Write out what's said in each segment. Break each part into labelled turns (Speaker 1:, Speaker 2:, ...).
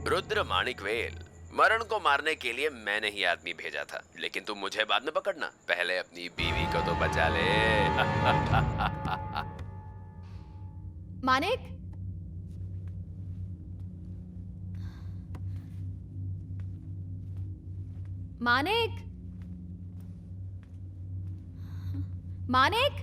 Speaker 1: रुद्र माणिकवेल, मरण को मारने के लिए मैंने ही आदमी भेजा था, लेकिन तुम मुझे बाद में पकड़ना, पहले अपनी बीवी को तो बचा ले।
Speaker 2: मानिक, मानिक, मानिक।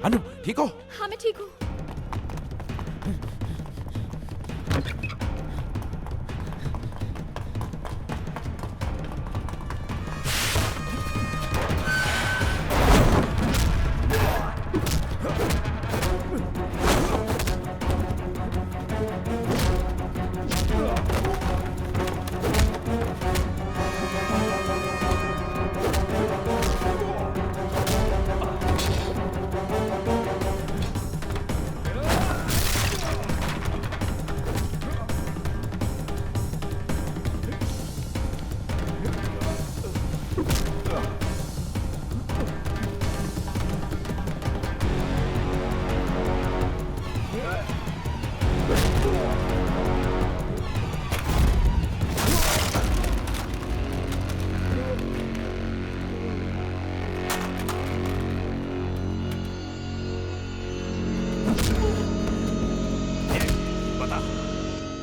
Speaker 3: अनु, ठीक हो?
Speaker 2: हाँ, मैं ठीक हूँ।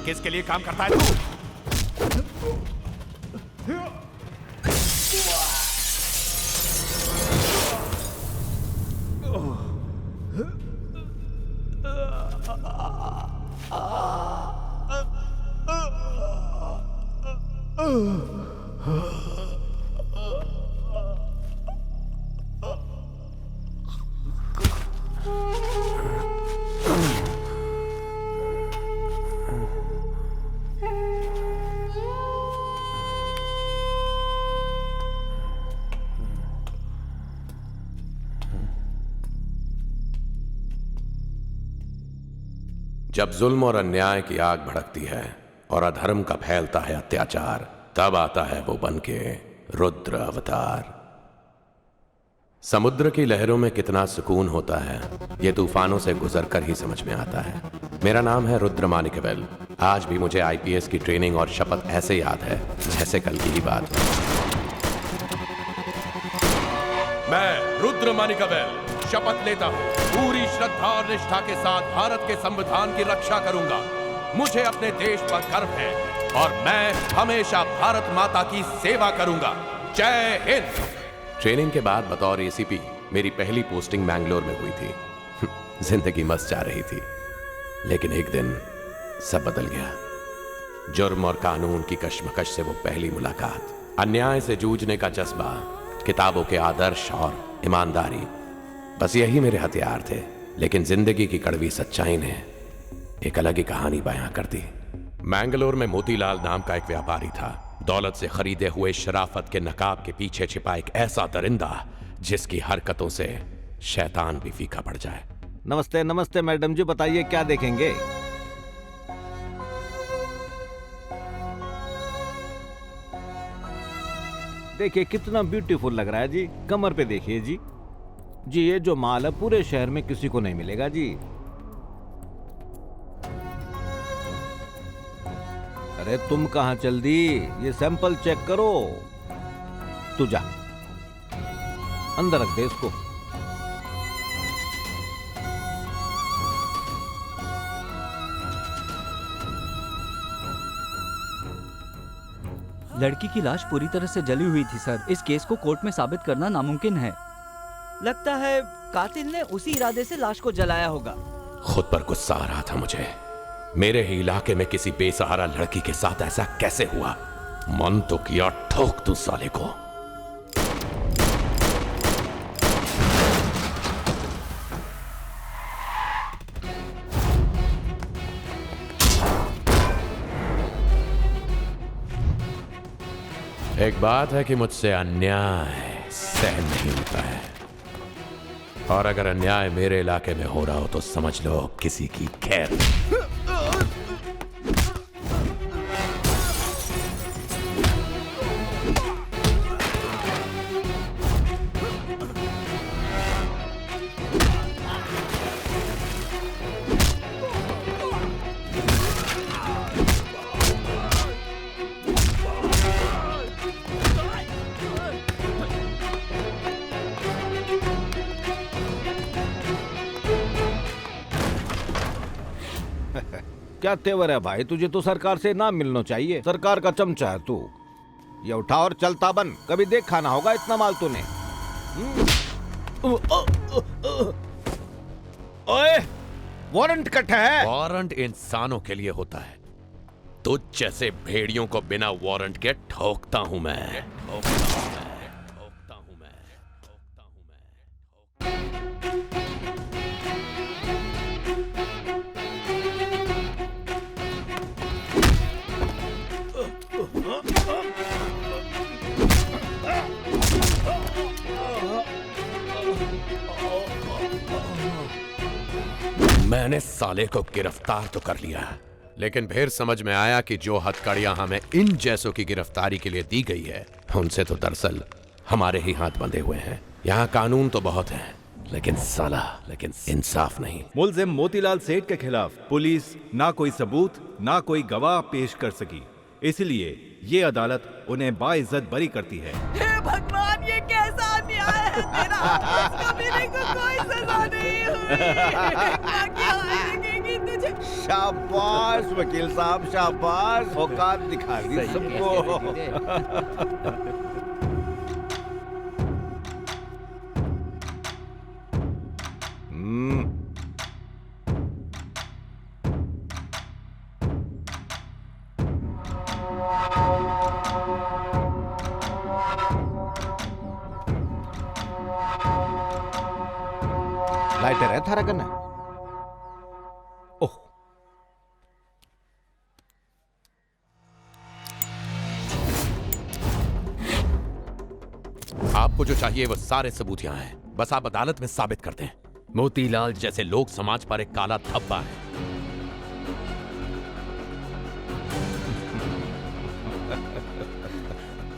Speaker 3: किसके लिए काम करता है तू?
Speaker 1: जब जुल्म और अन्याय की आग भड़कती है और अधर्म का फैलता है अत्याचार, तब आता है वो बन के रुद्र अवतार। समुद्र की लहरों में कितना सुकून होता है, ये तूफानों से गुजरकर ही समझ में आता है। मेरा नाम है रुद्र माणिकवेल। आज भी मुझे आईपीएस की ट्रेनिंग और शपथ ऐसे याद है जैसे कल की ही बात।
Speaker 3: मैं रुद्र माणिकवेल शपथ लेता हूँ पूरी श्रद्धा और निष्ठा के साथ भारत के संविधान की रक्षा करूंगा। मुझे अपने देश पर गर्व है और मैं हमेशा भारत माता की सेवा करूंगा। जय हिंद।
Speaker 1: ट्रेनिंग के बाद बतौर एसीपी मेरी पहली पोस्टिंग बैंगलोर में हुई थी। जिंदगी मस्त जा रही थी, लेकिन एक दिन सब बदल गया। जुर्म और कानून की कश्मकश से वो पहली मुलाकात, अन्याय से जूझने का जज्बा किताबों के आदर्श और ईमानदारी, बस यही मेरे हथियार थे। लेकिन जिंदगी की कड़वी सच्चाई ने एक अलग ही कहानी बयां कर दी। मैंगलोर में मोतीलाल नाम का एक व्यापारी था। दौलत से खरीदे हुए शराफत के नकाब के पीछे छिपा एक ऐसा दरिंदा जिसकी हरकतों से शैतान भी फीका पड़ जाए।
Speaker 4: नमस्ते नमस्ते मैडम जी, बताइए क्या देखेंगे? देखिए कितना ब्यूटीफुल लग रहा है जी, कमर पे देखिए जी। जी ये जो माल है पूरे शहर में किसी को नहीं मिलेगा जी। अरे तुम कहां चल दी, ये सैंपल चेक करो। तू जा अंदर रख दे इसको।
Speaker 5: लड़की की लाश पूरी तरह से जली हुई थी सर। इस केस को कोर्ट में साबित करना नामुमकिन है। लगता है कातिल ने उसी इरादे से लाश को जलाया होगा।
Speaker 1: खुद पर गुस्सा आ रहा था मुझे। मेरे ही इलाके में किसी बेसहारा लड़की के साथ ऐसा कैसे हुआ? मन तो किया ठोक दूं साले को। एक बात है कि मुझसे अन्याय सहन नहीं होता है, और अगर अन्याय मेरे इलाके में हो रहा हो तो समझ लो किसी की खैर नहीं।
Speaker 4: क्या तेवर है भाई, तुझे तो सरकार से ना मिलना चाहिए। सरकार का चमचा है तू। ये उठा और चलता बन, कभी देखा ना होगा इतना माल तूने। ओए, वारंट कट है।
Speaker 1: वारंट इंसानों के लिए होता है, तुझ जैसे भेड़ियों को बिना वारंट के ठोकता हूं मैं। मैंने साले को गिरफ्तार तो कर लिया, लेकिन फिर समझ में आया कि जो हथकड़ियां हमें इन जैसों की गिरफ्तारी के लिए दी गई है, उनसे तो दरअसल हमारे ही हाथ बंधे हुए हैं। यहाँ कानून तो बहुत है, लेकिन इंसाफ नहीं।
Speaker 6: मुलजिम मोतीलाल सेठ के खिलाफ पुलिस ना कोई सबूत ना कोई गवाह पेश कर सकी, इसलिए ये अदालत उन्हें बाइज्जत बरी करती है।
Speaker 7: हे भगवान, ये कैसा अन्याय है तेरा। कभी नहीं कोई सजा नहीं हुई। तुझे।
Speaker 4: शाबाश वकील साहब, शाबाश, औकात दिखा दी सबको। लाइटर है थारा करना। ओह,
Speaker 1: आपको जो चाहिए वो सारे सबूत यहाँ हैं, बस आप अदालत में साबित कर दें। मोतीलाल जैसे लोग समाज पर एक काला धब्बा है।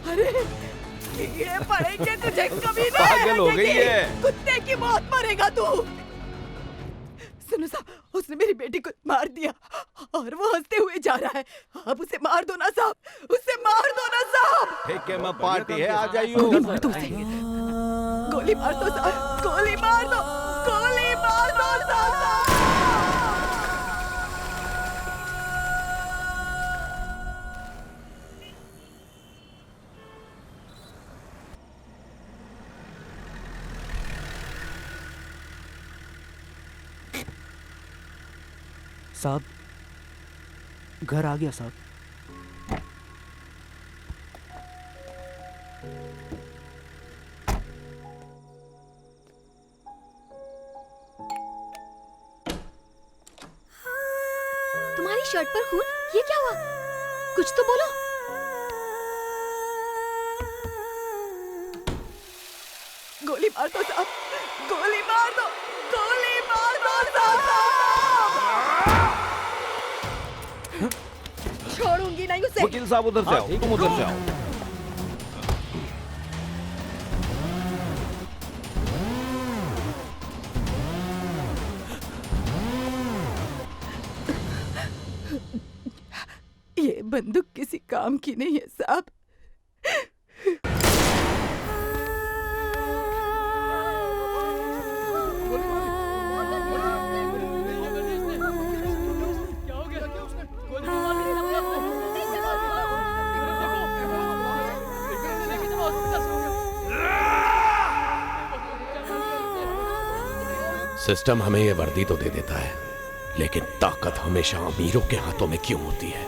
Speaker 7: अरे ये पढ़ेंगे तुझे कभी नहीं।
Speaker 4: पागल हो गई है।
Speaker 7: कुत्ते की मौत मरेगा तू। सुनो साहब, उसने मेरी बेटी को मार दिया और वो हंसते हुए जा रहा है। आप उसे मार दो ना साहब, उसे मार दो ना साहब।
Speaker 4: ठीक है, मैं पार्टी है, आ जाइयो।
Speaker 7: गोली मार दो उसे, गोली मार दो साहब, गोली मार दो, गोली मार दो साहब।
Speaker 5: साहब, घर आ गया साहब।
Speaker 2: शर्ट पर खून? ये क्या हुआ? कुछ तो बोलो।
Speaker 7: गोली मार दो साहब, गोली मार दो, गोली मार दो साहब। छोड़ूंगी नहीं उसे।
Speaker 4: वकील साहब उधर से आओ, तुम उधर से आओ।
Speaker 7: ये बंदूक किसी काम की नहीं है साहब।
Speaker 1: सिस्टम हमें ये वर्दी तो दे देता है, लेकिन ताकत हमेशा अमीरों के हाथों में क्यों होती है?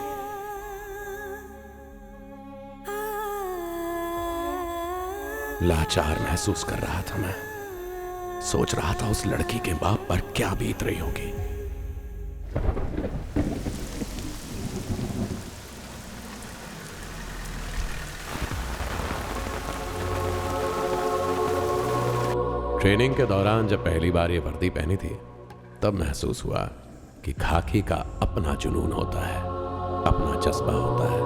Speaker 1: लाचार महसूस कर रहा था मैं। सोच रहा था उस लड़की के बाप पर क्या बीत रही होगी। ट्रेनिंग के दौरान जब पहली बार ये वर्दी पहनी थी, तब महसूस हुआ कि खाकी का अपना जुनून होता है, अपना जज्बा होता है,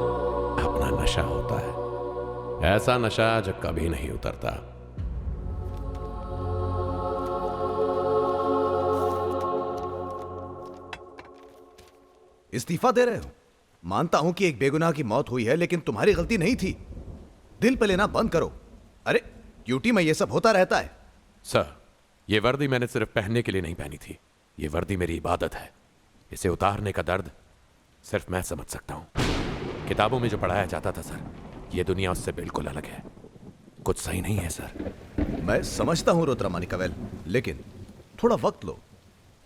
Speaker 1: अपना नशा होता है। ऐसा नशा जो कभी नहीं उतरता।
Speaker 8: इस्तीफा दे रहे हो? मानता हूं कि एक बेगुनाह की मौत हुई है, लेकिन तुम्हारी गलती नहीं थी। दिल पे लेना बंद करो। अरे ड्यूटी में ये सब होता रहता है।
Speaker 1: सर, ये वर्दी मैंने सिर्फ पहनने के लिए नहीं पहनी थी। ये वर्दी मेरी इबादत है। इसे उतारने का दर्द सिर्फ मैं समझ सकता हूं। किताबों में जो पढ़ाया जाता था सर, ये दुनिया उससे बिल्कुल अलग है। कुछ सही नहीं है सर।
Speaker 8: मैं समझता हूं रुद्रमानिकवेल, लेकिन थोड़ा वक्त लो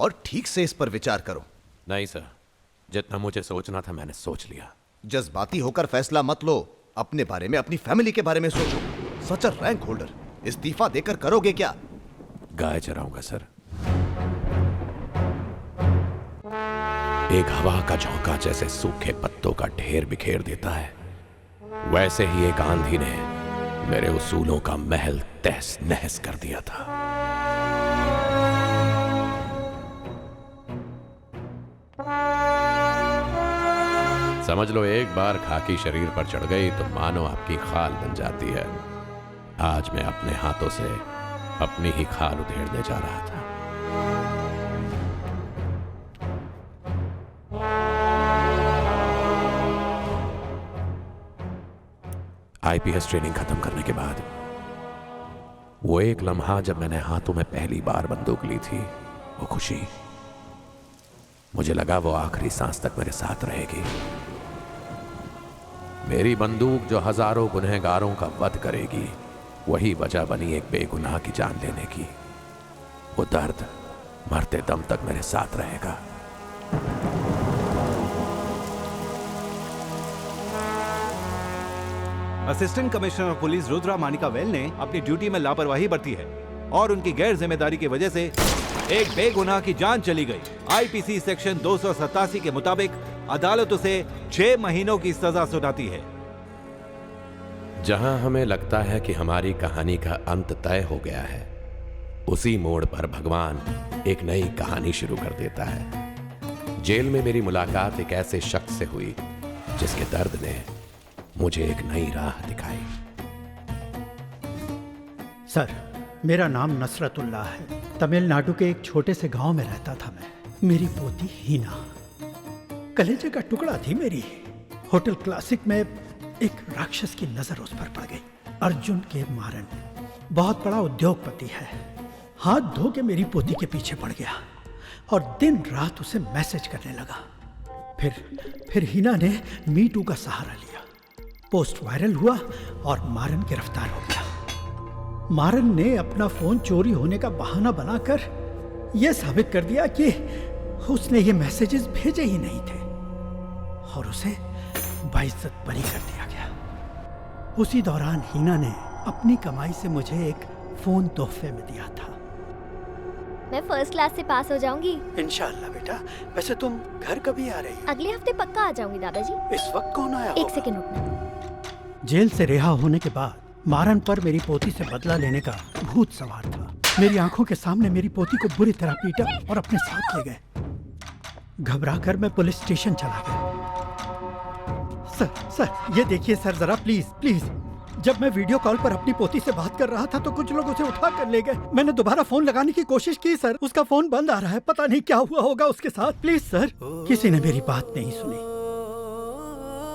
Speaker 8: और ठीक से इस पर विचार करो।
Speaker 1: नहीं सर, जितना मुझे सोचना था मैंने सोच लिया।
Speaker 8: जज्बाती होकर फैसला मत लो। अपने बारे में, अपनी फैमिली के बारे में सोचो। सच अ रैंक होल्डर, इस्तीफा देकर करोगे क्या?
Speaker 1: गाय चराऊंगा सर। एक हवा का झोंका जैसे सूखे पत्तों का ढेर बिखेर देता है, वैसे ही एक आंधी ने मेरे उसूलों का महल तहस नहस कर दिया था। समझ लो, एक बार खाकी शरीर पर चढ़ गई तो मानो आपकी खाल बन जाती है। आज मैं अपने हाथों से अपनी ही खाल उधेड़ने जा रहा था। आईपीएस ट्रेनिंग खत्म करने के बाद वो एक लम्हा जब मैंने हाथों में पहली बार बंदूक ली थी, वो खुशी, मुझे लगा वो आखिरी सांस तक मेरे साथ रहेगी। मेरी बंदूक जो हजारों गुनहगारों का वध करेगी, वही वजह बनी एक बेगुनाह की जान लेने की। वो दर्द मरते दम तक मेरे साथ रहेगा।
Speaker 6: Assistant commissioner of police Rudra Manickavel ने अपनी ड्यूटी में लापरवाही बरती है और उनकी गैर जिम्मेदारी की वजह से एक बेगुनाह की जान चली गई। आईपीसी सेक्शन 287 के मुताबिक अदालत उसे 6 महीनों की सजा सुनाती है।
Speaker 1: जहां हमें लगता है कि हमारी कहानी का अंत तय हो गया है, उसी मोड़ पर भगवान एक नई कहानी शुरू कर देता है। जेल में मेरी मुलाकात एक ऐसे शख्स से हुई जिसके दर्द ने मुझे एक नई राह दिखाई।
Speaker 9: सर, मेरा नाम नसरतुल्लाह है। तमिलनाडु के एक छोटे से गांव में रहता था मैं। मेरी पोती हीना कलेजे का टुकड़ा थी मेरी। होटल क्लासिक में एक राक्षस की नजर उस पर पड़ गई। अर्जुन के मारन बहुत बड़ा उद्योगपति है। हाथ धो के मेरी पोती के पीछे पड़ गया और दिन रात उसे मैसेज करने लगा। फिर हीना ने मी टू का सहारा लिया। पोस्ट वायरल हुआ और मारन गिरफ्तार हो गया। मारन ने अपना फोन चोरी होने का बहाना बनाकर यह साबित कर दिया कि उसने ये मैसेजेस भेजे ही नहीं थे और उसे बाइज्जत बरी कर दिया गया। उसी दौरान हीना ने अपनी कमाई से मुझे एक फोन तोहफे में दिया था।
Speaker 2: मैं फर्स्ट क्लास से पास हो जाऊंगी।
Speaker 9: इंशाल्लाह बेटा। वैसे तुम घर कभी आ रही हो?
Speaker 2: अगले हफ्ते पक्का आ जाऊंगी दादाजी।
Speaker 9: इस वक्त कौन आया?
Speaker 2: एक सेकंड रुकना।
Speaker 9: जेल से रिहा होने के बाद मारन पर मेरी पोती से बदला लेने का भूत सवार था। मेरी आंखों के सामने मेरी पोती को बुरी तरह पीटा और अपने साथ ले गए। घबराकर मैं पुलिस स्टेशन चला गया। सर ये देखिए सर, जरा प्लीज प्लीज। जब मैं वीडियो कॉल पर अपनी पोती से बात कर रहा था तो कुछ लोग उसे उठा कर ले गए। मैंने दोबारा फोन लगाने की कोशिश की सर, उसका फोन बंद आ रहा है। पता नहीं क्या हुआ होगा उसके साथ। Please sir. किसी ने मेरी बात नहीं सुनी।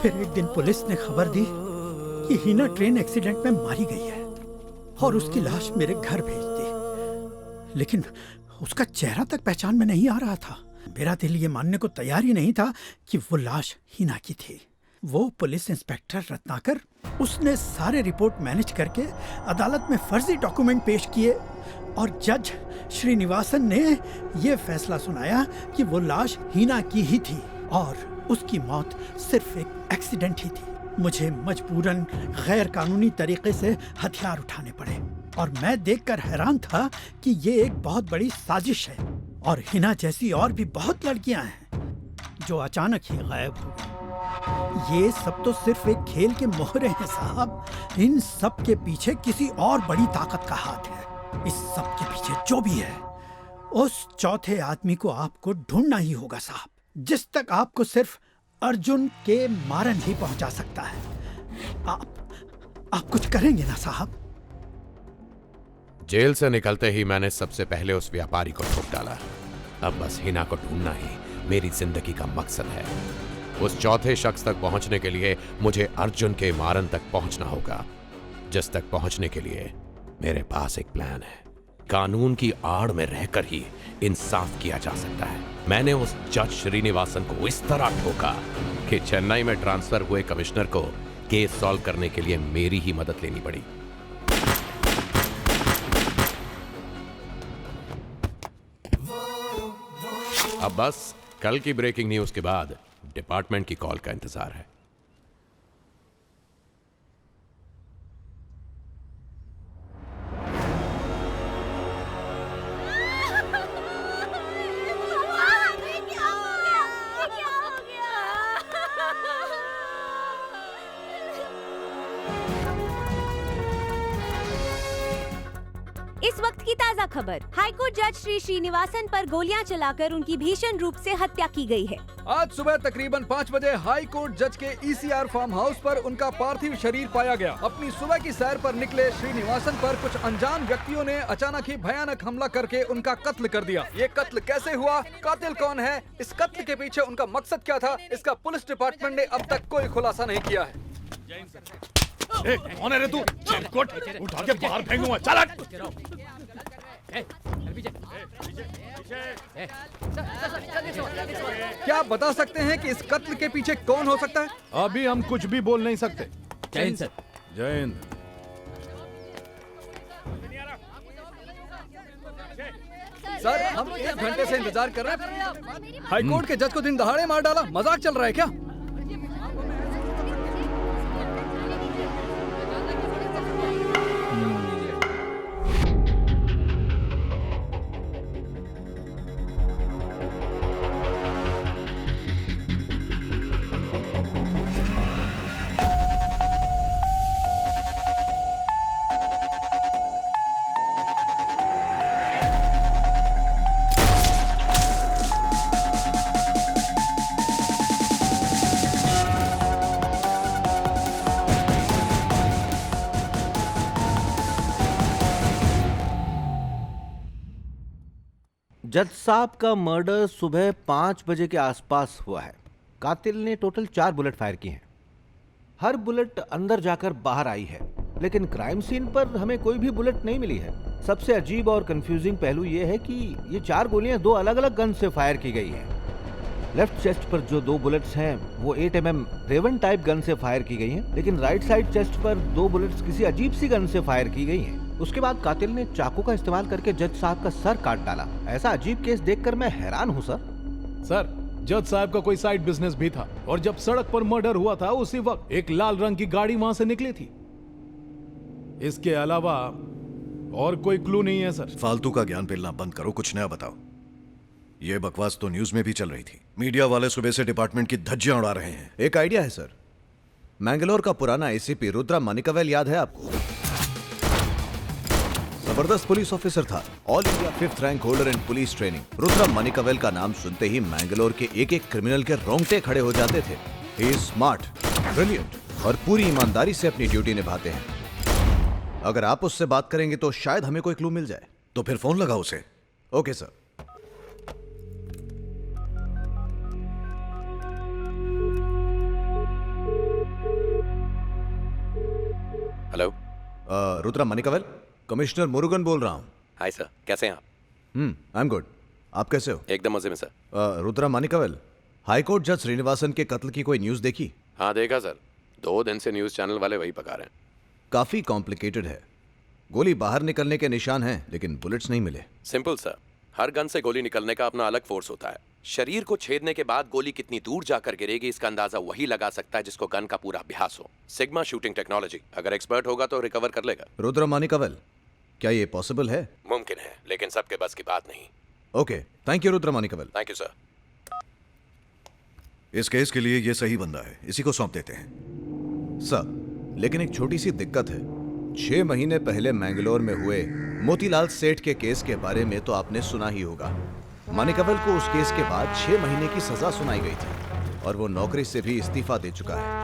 Speaker 9: फिर एक दिन पुलिस ने खबर दी कि हीना ट्रेन एक्सीडेंट में मारी गई है और उसकी लाश मेरे घर भेज दी। लेकिन उसका चेहरा तक पहचान में नहीं आ रहा था। मेरा दिल ये मानने को तैयार ही नहीं था कि वो लाश हीना की थी। वो पुलिस इंस्पेक्टर रत्नाकर, उसने सारे रिपोर्ट मैनेज करके अदालत में फर्जी डॉक्यूमेंट पेश किए और जज श्रीनिवासन ने ये फैसला सुनाया कि वो लाश हीना की ही थी और उसकी मौत सिर्फ एक एक्सीडेंट ही थी। मुझे मजबूरन गैर कानूनी तरीके से हथियार उठाने पड़े और मैं देखकर हैरान था कि ये एक बहुत बड़ी साजिश है और हिना जैसी और भी बहुत लड़कियां हैं जो अचानक ही गायब हो गई। ये सब तो सिर्फ एक खेल के मोहरे हैं साहब। इन सब के पीछे किसी और बड़ी ताकत का हाथ है। इस सब के पीछे जो भी है, उस चौथे आदमी को आपको ढूंढना ही होगा साहब, जिस तक आपको सिर्फ अर्जुन के मारन ही पहुंचा सकता है। आप कुछ करेंगे ना साहब?
Speaker 1: जेल से निकलते ही मैंने सबसे पहले उस व्यापारी को ठोक डाला। अब बस हिना को ढूंढना ही मेरी जिंदगी का मकसद है। उस चौथे शख्स तक पहुंचने के लिए मुझे अर्जुन के मारन तक पहुंचना होगा, जिस तक पहुंचने के लिए मेरे पास एक प्लान है। कानून की आड़ में रहकर ही इंसाफ किया जा सकता है। मैंने उस जज श्रीनिवासन को इस तरह ठोका कि चेन्नई में ट्रांसफर हुए कमिश्नर को केस सॉल्व करने के लिए मेरी ही मदद लेनी पड़ी। अब बस कल की ब्रेकिंग न्यूज के बाद डिपार्टमेंट की कॉल का इंतजार है।
Speaker 10: इस वक्त की ताज़ा खबर, हाईकोर्ट जज श्री श्रीनिवासन पर गोलियां चलाकर उनकी भीषण रूप से हत्या की गई है।
Speaker 11: आज सुबह तकरीबन 5 बजे हाई कोर्ट जज के ECR फार्म हाउस पर उनका पार्थिव शरीर पाया गया। अपनी सुबह की सैर पर निकले श्रीनिवासन पर कुछ अनजान व्यक्तियों ने अचानक ही भयानक हमला करके उनका कत्ल कर दिया। ये कत्ल कैसे हुआ, कातिल कौन है, इस कत्ल के पीछे उनका मकसद क्या था, इसका पुलिस डिपार्टमेंट ने अब तक कोई खुलासा नहीं किया है।
Speaker 3: कौन है रे तू? चेनकोट उठा के बाहर फेंकूंगा। चल हट।
Speaker 11: क्या आप बता सकते हैं कि इस कत्ल के पीछे कौन हो सकता है?
Speaker 6: अभी हम कुछ भी बोल नहीं सकते।
Speaker 11: जय हिंद सर।
Speaker 6: जय हिंद।
Speaker 11: सर, हम 1 घंटे से इंतजार कर रहे हैं। हाई कोर्ट के जज को दिन दहाड़े मार डाला, मजाक चल रहा है क्या?
Speaker 4: जज साहब का मर्डर सुबह 5 बजे के आसपास हुआ है। कातिल ने टोटल 4 बुलेट फायर की हैं। हर बुलेट अंदर जाकर बाहर आई है, लेकिन क्राइम सीन पर हमें कोई भी बुलेट नहीं मिली है। सबसे अजीब और कंफ्यूजिंग पहलू यह है कि ये 4 गोलियां 2 अलग अलग गन से फायर की गई हैं। लेफ्ट चेस्ट पर जो 2 बुलेट्स हैं वो 8mm रेवन टाइप गन से फायर की गई हैं, लेकिन राइट साइड चेस्ट पर 2 बुलेट्स किसी अजीब सी गन से फायर की गई हैं। उसके बाद कातिल ने चाकू का इस्तेमाल करके जज साहब का सर काट डाला। ऐसा अजीब केस देखकर मैं हैरान हूँ सर।
Speaker 6: सर, जज साहब का कोई साइड बिजनेस भी था और जब सड़क पर मर्डर हुआ था उसी वक्त एक लाल रंग की गाड़ी वहां से निकली थी। इसके अलावा
Speaker 12: और कोई क्लू नहीं है सर।
Speaker 13: फालतू का ज्ञान पेलना बंद करो, कुछ नया बताओ। ये बकवास तो न्यूज में भी चल रही थी। मीडिया वाले सुबह से डिपार्टमेंट की धज्जियां उड़ा रहे हैं।
Speaker 8: एक आइडिया है सर। मैंगलोर का पुराना एसीपी रुद्रा मानिकवेल याद है आपको? जबरदस्त पुलिस ऑफिसर था, all India 5th rank holder in police training. Rudra Manickavel का नाम सुनते ही मैंगलोर के एक एक क्रिमिनल के रोंगटे खड़े हो जाते थे। ही इज स्मार्ट, ब्रिलियंट और पूरी ईमानदारी से अपनी ड्यूटी निभाते हैं। अगर आप उससे बात करेंगे तो शायद हमें कोई क्लू मिल जाए।
Speaker 13: तो फिर फोन लगाओ उसे।
Speaker 8: Okay sir.
Speaker 1: Hello,
Speaker 8: Rudra Manickavel, commissioner Murugan बोल रहा हूं।
Speaker 1: हाय सर, कैसे हैं आप?
Speaker 8: I am good. आप कैसे हो?
Speaker 1: एकदम मजे में सर।
Speaker 8: रुद्रा मानिकवेल, हाईकोर्ट जज श्रीनिवासन के कत्ल की कोई न्यूज़ देखी?
Speaker 1: हाँ देखा सर, 2 दिन से न्यूज़ चैनल वाले वही पका रहे हैं।
Speaker 8: काफी कॉम्प्लिकेटेड है। गोली बाहर निकलने के निशान हैं, लेकिन बुलेट्स नहीं मिले।
Speaker 1: सिंपल सर, हर गन से गोली निकलने का अपना अलग फोर्स होता है। शरीर को छेदने के बाद गोली कितनी दूर जाकर गिरेगी इसका अंदाजा वही लगा सकता है जिसको गन का पूरा अभ्यास हो। सिग्मा शूटिंग टेक्नोलॉजी, अगर एक्सपर्ट होगा तो रिकवर कर लेगा।
Speaker 8: रुद्रा मानिकवेल, क्या ये पॉसिबल है?
Speaker 1: मुमकिन है, लेकिन सबके बस की बात नहीं।
Speaker 8: Okay, thank you Rudra Manickavel.
Speaker 1: Thank you sir.
Speaker 13: इस केस के लिए ये सही बंदा है, इसी को सौंप देते हैं।
Speaker 8: सर, लेकिन एक छोटी सी दिक्कत है। 6 महीने पहले मैंगलोर में हुए मोतीलाल सेठ के केस के बारे में तो आपने सुना ही होगा। मानिकवेल को उस केस के बाद 6 महीने की सजा सुनाई गई थी और वो नौकरी से भी इस्तीफा दे चुका है।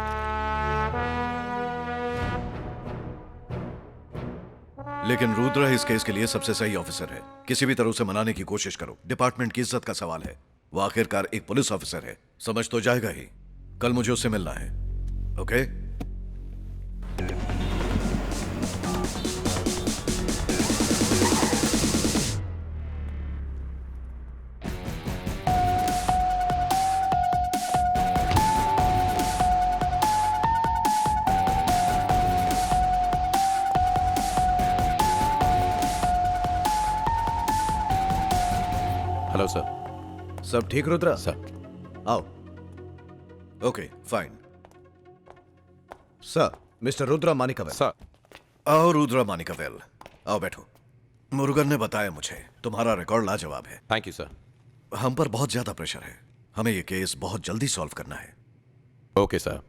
Speaker 13: लेकिन रुद्रा इस केस के लिए सबसे सही ऑफिसर है। किसी भी तरह से मनाने की कोशिश करो, डिपार्टमेंट की इज्जत का सवाल है। वो आखिरकार एक पुलिस ऑफिसर है, समझ तो जाएगा ही। कल मुझे उससे मिलना है। ओके?
Speaker 1: Hello sir.
Speaker 8: सब ठीक रुद्रा?
Speaker 1: सर।
Speaker 8: आओ।
Speaker 13: Okay, fine.
Speaker 8: Sir, mister Rudra Manickavel.
Speaker 1: Sir.
Speaker 13: आओ रुद्रा मानिकवेल, आओ बैठो। मुरुगन ने बताया मुझे तुम्हारा रिकॉर्ड लाजवाब है।
Speaker 1: Thank you sir.
Speaker 13: हम पर बहुत ज्यादा प्रेशर है, हमें ये केस बहुत जल्दी सॉल्व करना है।
Speaker 1: ओके सर,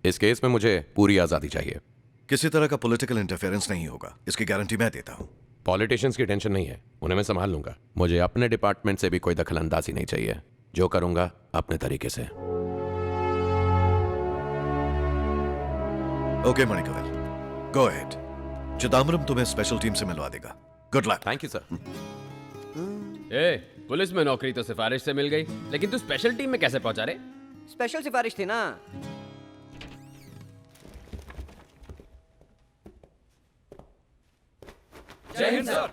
Speaker 1: इस केस में मुझे पूरी आजादी चाहिए।
Speaker 13: किसी तरह का पॉलिटिकल इंटरफेरेंस नहीं होगा, इसकी गारंटी मैं देता हूं।
Speaker 1: पॉलिटिशियंस की टेंशन नहीं है, उन्हें मैं संभाल लूंगा। मुझे अपने डिपार्टमेंट से भी कोई दखल अंदाजी नहीं चाहिए। जो करूंगा अपने तरीके से।
Speaker 13: Okay Manickavel, go ahead. Chidambaram तुम्हें स्पेशल टीम से मिलवा देगा। Good luck.
Speaker 1: Thank you sir.
Speaker 14: ए, पुलिस में नौकरी तो सिफारिश से मिल गई, लेकिन तू स्पेशल टीम में कैसे पहुंचा रे?
Speaker 15: स्पेशल सिफारिश थी ना।
Speaker 14: जय हिंद सर।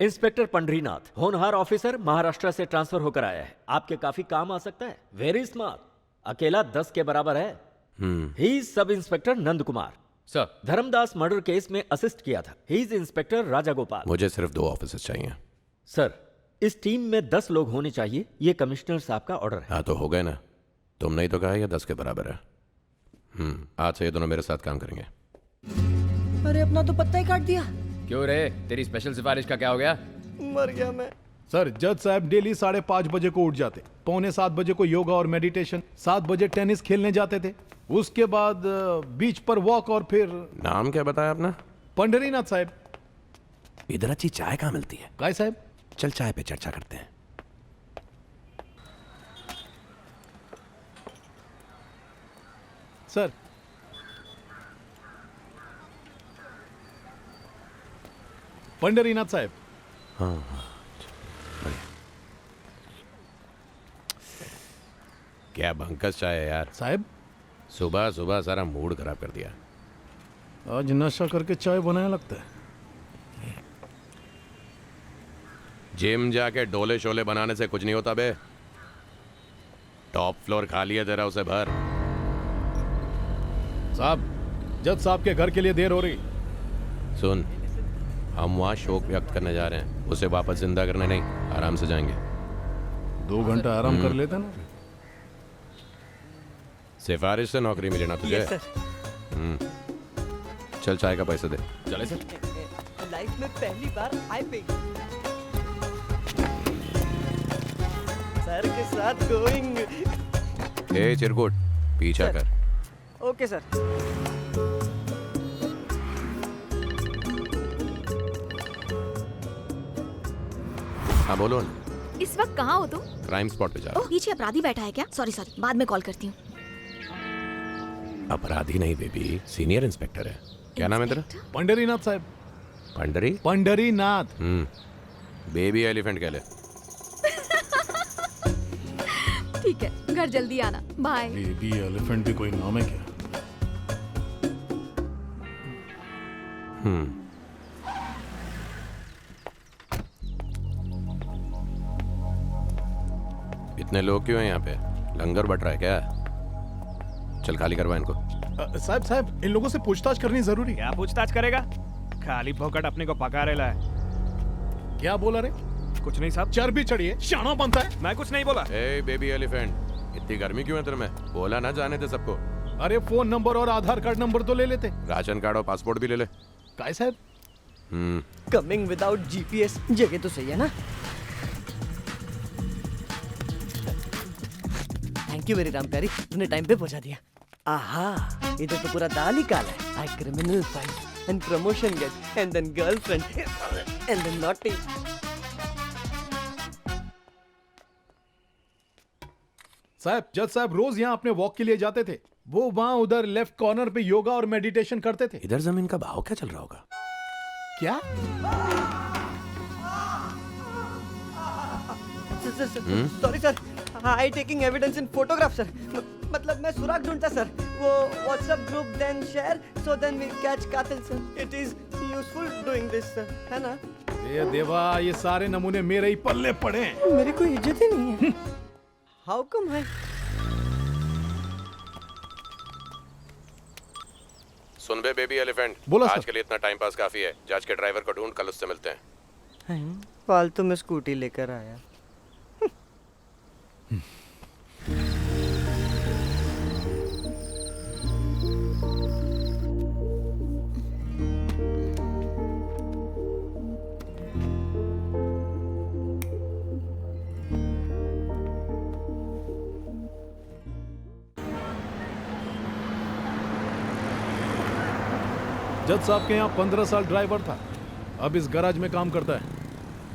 Speaker 16: इंस्पेक्टर पंडरीनाथ, होनहार ऑफिसर, महाराष्ट्र से ट्रांसफर होकर आया है। आपके काफी काम आ सकता है। वेरी स्मार्ट, अकेला 10 के बराबर है। He is sub inspector Nand Kumar.
Speaker 14: Sir,
Speaker 16: Dharmdas murder case में असिस्ट किया था। He is inspector Raja Gopal.
Speaker 1: मुझे सिर्फ 2 ऑफिसर्स चाहिए।
Speaker 16: सर, इस टीम में 10 लोग होने चाहिए, ये कमिश्नर साहब का ऑर्डर है।
Speaker 1: हाँ तो हो गए ना, तुमने ही तो कहा ये 10 के बराबर है। आज से ये दोनों मेरे साथ काम करेंगे।
Speaker 15: अरे अपना तो पत्ता ही काट दिया।
Speaker 14: क्यों रे, तेरी स्पेशल सिफारिश का क्या हो गया?
Speaker 15: मर गया मैं।
Speaker 12: सर, जज साहब डेली 5:30 बजे को उठ जाते, 6:45 बजे को योगा और मेडिटेशन, 7 बजे टेनिस खेलने जाते थे, उसके बाद बीच पर वॉक और फिर।
Speaker 1: नाम क्या बताया अपना?
Speaker 12: पंडरीनाथ साहब।
Speaker 1: इधर अच्छी चाय कहाँ मिलती है?
Speaker 12: काय साहब?
Speaker 1: चल चाय पे चर्चा करते हैं।
Speaker 12: सर, पंडरीनाथ साहब।
Speaker 1: हाँ, क्या भंकस चाय है यार।
Speaker 12: साहब,
Speaker 1: सुबह सुबह सारा मूड खराब कर दिया।
Speaker 12: आज नशा करके चाय बनाया लगता है।
Speaker 1: जिम जाके डोले शोले बनाने से कुछ नहीं होता बे। टॉप फ्लोर खाली है तेरा, उसे भर।
Speaker 12: साहब, जज साहब के घर के लिए देर हो रही।
Speaker 1: सुन, हम वहाँ शोक व्यक्त करने जा रहे हैं, उसे वापस जिंदा करने नहीं, आराम से जाएंगे।
Speaker 12: 2 घंटा आराम कर लेते ना।
Speaker 1: सिफारिश से नौकरी मिले ना तुझे। चल चाय का पैसा दे।
Speaker 14: चले सर।
Speaker 15: लाइफ में पहली बार हाई पे सर के साथ गोइंग।
Speaker 1: ए चिरकुट, पीछा कर।
Speaker 15: Okay sir.
Speaker 1: हाँ बोलो ना।
Speaker 2: इस वक्त कहाँ हो तुम?
Speaker 1: क्राइम स्पॉट पे जा रहा
Speaker 2: ओह, पीछे अपराधी बैठा है क्या? सॉरी सॉरी, बाद में कॉल करती हूँ।
Speaker 1: हूँ। अपराधी नहीं बेबी, सीनियर इंस्पेक्टर है। क्या नाम है तेरा?
Speaker 12: पंडरीनाथ साहब।
Speaker 1: पंडरी?
Speaker 12: पंडरीनाथ।
Speaker 1: बेबी एलिफेंट कह ले।
Speaker 2: ठीक है, घर जल्दी आना। बाय।
Speaker 12: बेबी एलिफेंट भी कोई नाम है क्या?
Speaker 1: इतने लोग क्यों हैं यहाँ पे? लंगर बट रहा है क्या? चल खाली करवा इनको।
Speaker 12: साहब साहब, इन लोगों से पूछताछ करनी जरूरी है।
Speaker 17: क्या पूछताछ करेगा? खाली भोकट अपने को पका रेला है।
Speaker 12: क्या बोला रे?
Speaker 17: कुछ नहीं साहब।
Speaker 12: चर्बी चढ़ी है, शाना बनता है।
Speaker 17: मैं कुछ नहीं बोला।
Speaker 1: ए बेबी एलिफेंट, इतनी गर्मी क्यों है तेरे में? बोला ना जाने दे सबको।
Speaker 12: अरे फोन नंबर और आधार कार्ड नंबर तो ले लेते।
Speaker 1: राशन कार्ड और पासपोर्ट भी ले ले।
Speaker 12: काय साहब?
Speaker 15: कमिंग विदाउट जीपीएस, जगह तो सही है ना? थैंक यू वेरी राम प्यारी, तूने टाइम पे पहुंचा दिया। आहा, इधर तो पूरा दाल ही काला है। I criminal fight and promotion get and then girlfriend and then naughty.
Speaker 12: साहब, जज साहब रोज यहाँ अपने वॉक के लिए जाते थे। वो वहाँ उधर लेफ्ट कॉर्नर पे योगा और मेडिटेशन करते थे।
Speaker 1: इधर जमीन का भाव क्या चल रहा होगा?
Speaker 12: क्या?
Speaker 15: Sorry sir, I taking evidence in photograph sir. मतलब मैं सुराग ढूंढता सर। वो WhatsApp group then share so then we catch कातिल sir. It is useful doing this sir, है ना?
Speaker 12: ये देवा, ये सारे नमूने मेरे ही पल्ले पड़े हैं।
Speaker 15: मेरी कोई इज्जत ही नहीं है। हाउ कम है?
Speaker 1: सुन बे बेबी एलिफेंट,
Speaker 12: बोला
Speaker 1: आज
Speaker 12: सर।
Speaker 1: के लिए इतना टाइम पास काफी है। जज के ड्राइवर को ढूंढ, कल उससे मिलते हैं।
Speaker 15: फालतू में स्कूटी लेकर आया।
Speaker 12: जज साहब के यहाँ 15 साल ड्राइवर था, अब इस गैराज में काम करता है।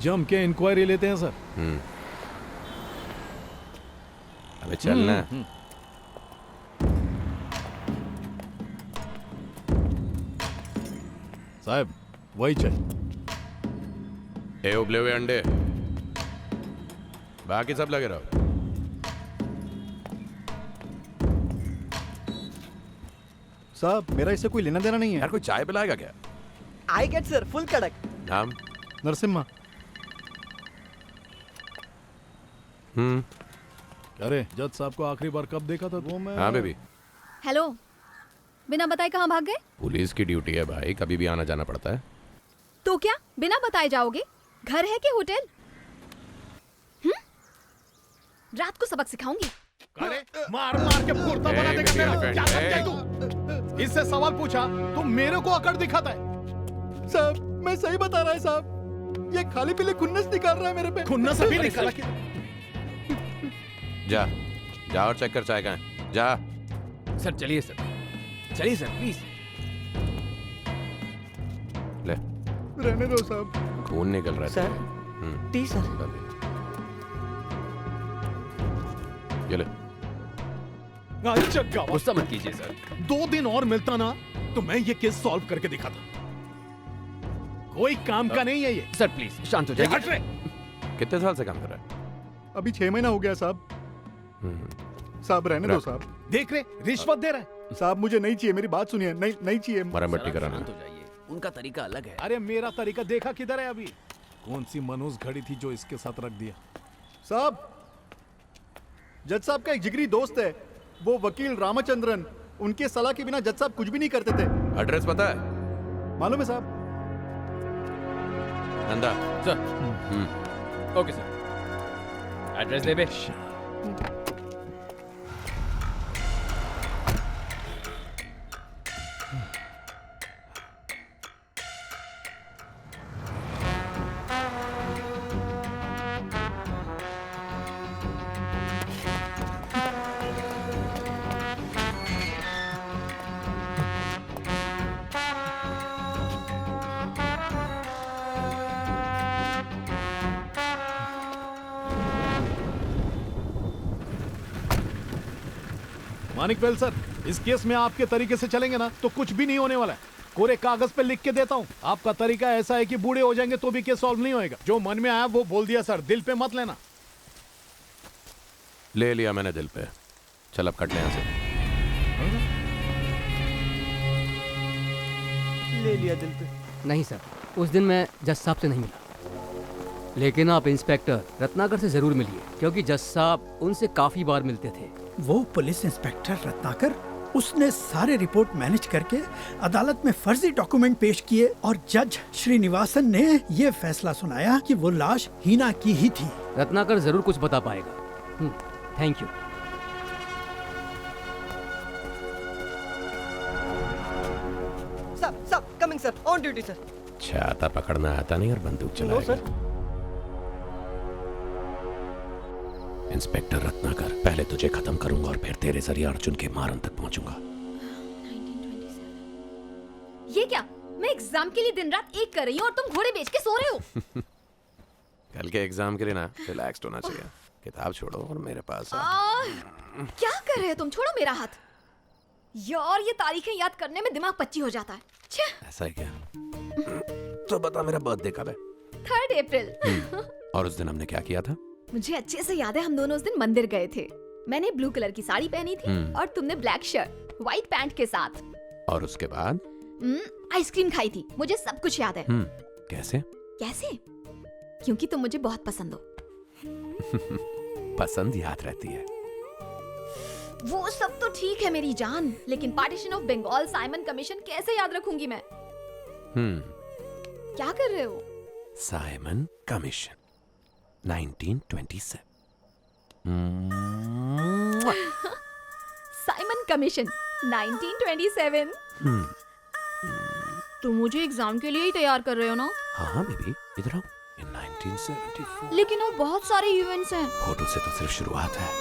Speaker 12: जम के इंक्वायरी लेते हैं सर।
Speaker 1: अबे चलना।
Speaker 12: साहब वही चाहिए।
Speaker 1: ए उबले हुए अंडे, बाकी सब लगे रहो।
Speaker 18: साहब मेरा इससे कोई लेना देना नहीं है।
Speaker 1: यार कोई चाय पिलाएगा क्या?
Speaker 15: आई गेट सर, फुल कड़क।
Speaker 1: नाम?
Speaker 12: नरसिम्हा। अरे जज साहब को आखिरी बार कब देखा था? वो मैं।
Speaker 1: हाँ बेबी।
Speaker 2: हेलो, बिना बताए कहाँ भाग गए?
Speaker 1: पुलिस की ड्यूटी है भाई, कभी भी आना जाना पड़ता है।
Speaker 2: तो क्या बिना बताए जाओगे? घर है कि होटल? रात को सबक सिखाऊंगी।
Speaker 12: अरे मार मार के कुर्ता बना देगा मेरा। क्या समझा तू? इससे सवाल पूछा तो मेरे को अकड़ दिखाता है।
Speaker 18: साहब मैं सही बता रहा है साहब, ये खाली पीले खुन्नस निकाल रहा है मेरे पे।
Speaker 12: खुन्नस अभी निकाला कि?
Speaker 1: जा जा और चेक कर चाय कहाँ है। जा।
Speaker 14: सर चलिए सर, चलिए सर प्लीज।
Speaker 1: ले,
Speaker 18: रहने दो साहब।
Speaker 1: खून निकल रहा है।
Speaker 15: Sir T sir.
Speaker 1: ये ले।
Speaker 14: गुस्सा मत कीजिए सर।
Speaker 12: 2 दिन और मिलता ना तो मैं ये केस सॉल्व करके दिखाता। कोई काम का नहीं है ये।
Speaker 14: सर प्लीज शांत हो जाइए।
Speaker 12: हट रे।
Speaker 1: कितने साल से काम कर रहा है?
Speaker 18: अभी 6 महीना हो गया साहब। साहब रहने दो साहब।
Speaker 12: देख रहे, रिश्वत दे रहे हैं।
Speaker 18: साहब मुझे नहीं चाहिए, मेरी बात सुनिए। नहीं नहीं चाहिए।
Speaker 1: मरम्मती कराना।
Speaker 14: शांत हो जाइए, उनका तरीका अलग है।
Speaker 12: अरे मेरा तरीका देखा किधर है अभी? कौन सी मनोज घड़ी थी जो इसके साथ रख दिया?
Speaker 18: साहब जज साहब का एक जिगरी दोस्त है, वो वकील रामचंद्रन। उनके सलाह के बिना जज साहब कुछ भी नहीं करते थे।
Speaker 1: एड्रेस पता है?
Speaker 18: मालूम है साहब।
Speaker 1: Nanda
Speaker 14: sir. Okay sir, address दे बे।
Speaker 12: मानिकवेल सर, इस केस में आपके तरीके से चलेंगे ना तो कुछ भी नहीं होने वाला है। कोरे कागज पे लिख के देता हूँ। आपका तरीका ऐसा है कि बूढ़े हो जाएंगे तो भी केस सॉल्व नहीं होएगा। जो मन में आया वो बोल दिया सर, दिल पे मत लेना।
Speaker 1: ले लिया मैंने दिल पे। चल अब कट ले यहाँ से।
Speaker 15: ले लिया दिल पे।
Speaker 19: नहीं सर, उस दिन मैं जज साहब से नहीं मिला, लेकिन आप इंस्पेक्टर रत्नाकर से जरूर मिलिए, क्योंकि जज साहब उनसे काफी बार मिलते थे।
Speaker 9: वो पुलिस इंस्पेक्टर रत्नाकर, उसने सारे रिपोर्ट मैनेज करके अदालत में फर्जी डॉक्यूमेंट पेश किए और जज श्रीनिवासन ने ये फैसला सुनाया कि वो लाश हीना की ही थी।
Speaker 19: रत्नाकर जरूर कुछ बता पाएगा। Thank you.
Speaker 15: सब coming sir, on duty sir.
Speaker 1: छाता पकड़ना आता नहीं और बंदूक चलाएगा।
Speaker 15: No sir.
Speaker 1: इंस्पेक्टर रत्नाकर, पहले तुझे खत्म करूंगा और फिर तेरे जरिए अर्जुन के मारन तक पहुंचूंगा।
Speaker 2: ये क्या? मैं एग्जाम के लिए दिन रात एक कर रही हूँ और तुम घोड़े बेच के सो रहे हो।
Speaker 1: कल के एग्जाम के लिए ना रिलैक्स्ड होना चाहिए। किताब छोड़ो और मेरे पास आओ।
Speaker 2: क्या कर रहे हो तुम? छोड़ो मेरा हाथ। यार ये तारीखें याद करने में दिमाग पच्ची हो जाता है। छे।
Speaker 1: ऐसा है क्या? तो बता मेरा बर्थडे कब है?
Speaker 2: 3 अप्रैल।
Speaker 1: और उस दिन हमने क्या किया था?
Speaker 2: मुझे अच्छे से याद है, हम दोनों उस दिन मंदिर गए थे। मैंने ब्लू कलर की साड़ी पहनी थी और तुमने ब्लैक शर्ट व्हाइट पैंट के साथ।
Speaker 1: और उसके बाद
Speaker 2: आइसक्रीम खाई थी। मुझे सब कुछ याद है।
Speaker 1: कैसे?
Speaker 2: कैसे? क्योंकि तुम मुझे बहुत पसंद हो।
Speaker 1: पसंद याद रहती है।
Speaker 2: वो सब तो ठीक है मेरी जान, लेकिन partition of Bengal, Simon commission कैसे याद रखूंगी मैं? क्या कर रहे हो?
Speaker 1: Simon commission 1927।
Speaker 2: Simon commission 1927। तुम मुझे एग्जाम के लिए ही तैयार कर रहे हो ना?
Speaker 1: हाँ बेबी, इधर आओ। In 1974।
Speaker 2: लेकिन और बहुत सारे इवेंट्स हैं।
Speaker 1: फोटो से तो सिर्फ शुरुआत है।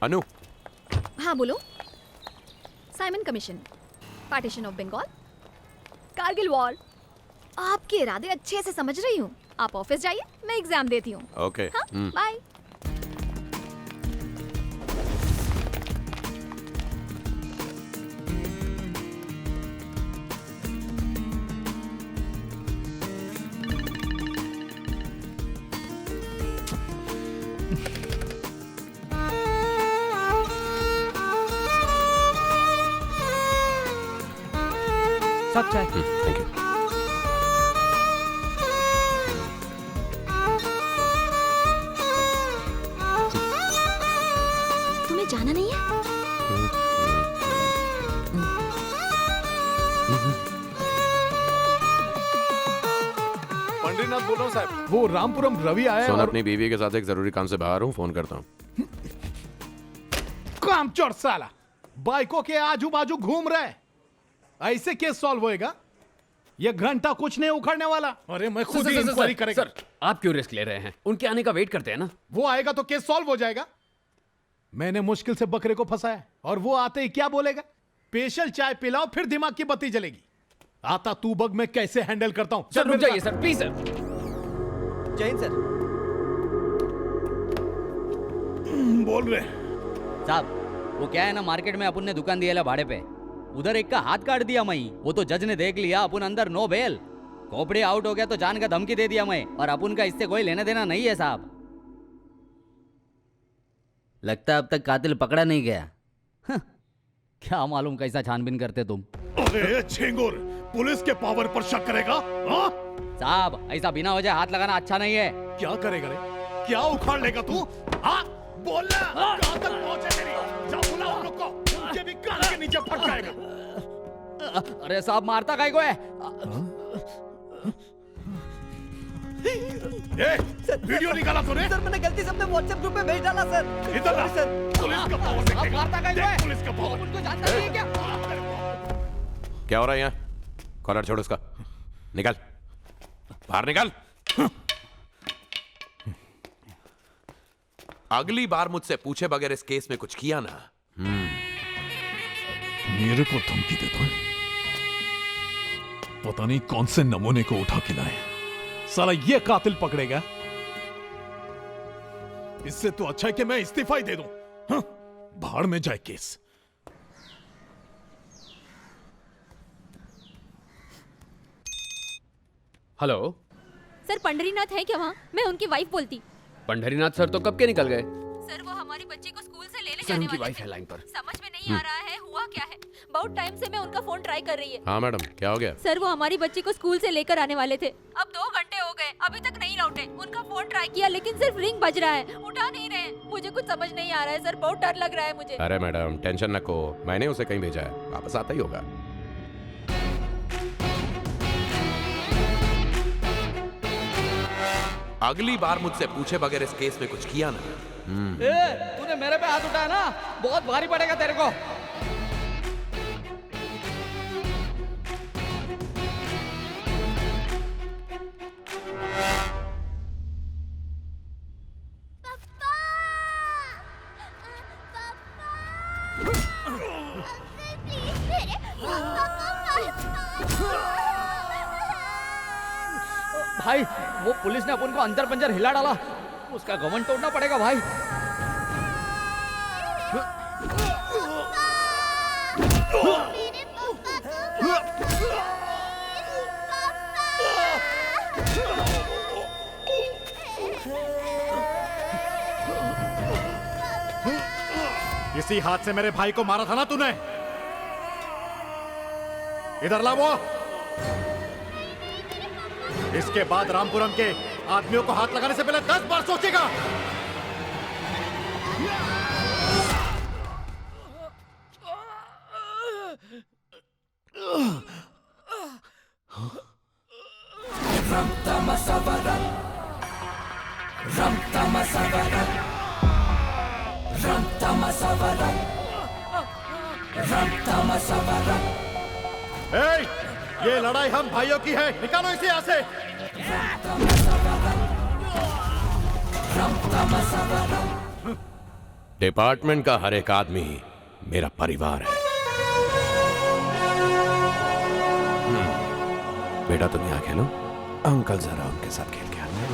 Speaker 1: अनु।
Speaker 2: हाँ बोलो। Simon commission, partition of Bengal, Kargil war. आपके इरादे अच्छे से समझ रही हूँ। आप ऑफिस जाइए, मैं एग्जाम देती हूँ।
Speaker 1: ओके।
Speaker 2: बाय।
Speaker 19: सब चाय।
Speaker 1: Thank you.
Speaker 2: तुम्हें जाना नहीं है?
Speaker 12: पंडरीनाथ बोल रहा हूँ साहब। वो रामपुरम रवि आया
Speaker 1: सोन
Speaker 12: और
Speaker 1: अपनी बीवी के साथ एक जरूरी काम से बाहर हूँ, फोन करता हूँ।
Speaker 12: काम चोर साला, बाइकों के आजू बाजू घूम रहा है। ऐसे केस सॉल्व होएगा? ये घंटा कुछ नहीं उखड़ने वाला। अरे मैं खुद ही इंक्वायरी करेगा।
Speaker 14: सर, आप क्यों रिस्क ले रहे हैं? उनके आने का वेट करते हैं ना।
Speaker 12: वो आएगा तो केस सॉल्व हो जाएगा। मैंने मुश्किल से बकरे को फंसाया और वो आते ही क्या बोलेगा? स्पेशल चाय पिलाओ फिर दिमाग की बत्ती जलेगी। आता तू बग मैं कैसे हैंडल करता हूं।
Speaker 14: सर रुक जाइए सर, प्लीज सर।
Speaker 15: जय हिंद सर।
Speaker 12: बोल रहे
Speaker 5: साहब, वो क्या है ना, मार्केट में अपन ने दुकान दिया भाड़े पे, उधर एक का हाथ काट दिया मैं। वो तो जज ने देख लिया, अपन अंदर नो बेल। खोपड़ी आउट हो गया तो जान का धमकी दे दिया मैं, और अपन का इससे कोई लेना देना नहीं है साहब। लगता है अब तक कातिल पकड़ा नहीं गया। क्या मालूम कैसा छानबीन करते तुम।
Speaker 12: अरे झिंगुर, पुलिस के पावर पर शक करेगा? हाँ?
Speaker 5: साहब, ऐसा बिना वजह हाथ लगाना अच्छा नहीं है।
Speaker 12: क्या करेगा रे? क्या उखाड़ लेगा तू? हाँ? बोलना। कहाँ तक पहुंचे तेरी? जाओ बुलाओ उन लोग को। उनके भी कान के नीचे फट जाएगा।
Speaker 5: अरे साहब, मारता काय को है?
Speaker 12: वीडियो निकाला तूने?
Speaker 15: सर मैंने गलती से अपने व्हाट्सएप ग्रुप पे भेज डाला सर।
Speaker 12: इधर आ।
Speaker 15: सर,
Speaker 12: पुलिस का पावर देखेगा।
Speaker 5: मारता काय को है?
Speaker 12: पुलिस का पावर।
Speaker 5: उनको जानता नहीं है क्या?
Speaker 1: क्या हो रहा है यहाँ? कॉलर छोड़ उसका। निकल, बाहर निकल। अगली बार मुझसे पूछे बगैर इस केस में कुछ किया ना।
Speaker 12: मेरे को धमकी देता है। पता नहीं कौन से नमूने को उठा के लाए। साला ये कातिल पकड़ेगा। इससे तो अच्छा है कि मैं इस्तीफा ही दे दूं। हाँ? भाड़ में जाए केस।
Speaker 14: हेलो
Speaker 20: सर, पंडरीनाथ है क्या वहाँ? मैं उनकी वाइफ बोलती।
Speaker 14: पंडरीनाथ सर तो कब के निकल गए?
Speaker 20: सर वो हमारी बच्ची को स्कूल से लेने
Speaker 14: सर
Speaker 20: जाने
Speaker 14: उनकी
Speaker 20: वाले
Speaker 14: वाइफ
Speaker 20: थे।
Speaker 14: है लाइन पर।
Speaker 20: समझ में नहीं आ रहा है हुआ क्या है। बहुत टाइम से मैं उनका फोन ट्राई कर रही है।
Speaker 1: हाँ मैडम, क्या हो गया?
Speaker 20: सर वो हमारी बच्ची को स्कूल से लेकर आने वाले थे। अब 2 घंटे हो गए, अभी तक नहीं लौटे। उनका फोन ट्राई किया लेकिन सिर्फ रिंग बज रहा है, उठा नहीं रहे। मुझे कुछ समझ नहीं आ रहा है सर, बहुत डर लग रहा है मुझे।
Speaker 1: अरे मैडम टेंशन नको, मैंने उसे कहीं भेजा है, वापस आता ही होगा। अगली बार मुझसे पूछे बगैर इस केस में कुछ किया ना।
Speaker 5: तूने मेरे पे हाथ उठाया ना, बहुत भारी पड़ेगा तेरे को। भाई वो पुलिस ने अपन को अंदर पंजर हिला डाला, उसका घमंड तोड़ना पड़ेगा भाई।
Speaker 18: इसी हाथ से मेरे भाई को मारा था ना तूने? इधर ला वो। इसके बाद रामपुरम के आदमियों को हाथ लगाने से पहले 10 बार सोचेगा। ये लड़ाई हम भाइयों की है, निकालो इसे यहाँ से।
Speaker 1: डिपार्टमेंट का हर एक आदमी मेरा परिवार है। बेटा तुम यहाँ खेलो, अंकल जरा उनके साथ खेल के आते हैं।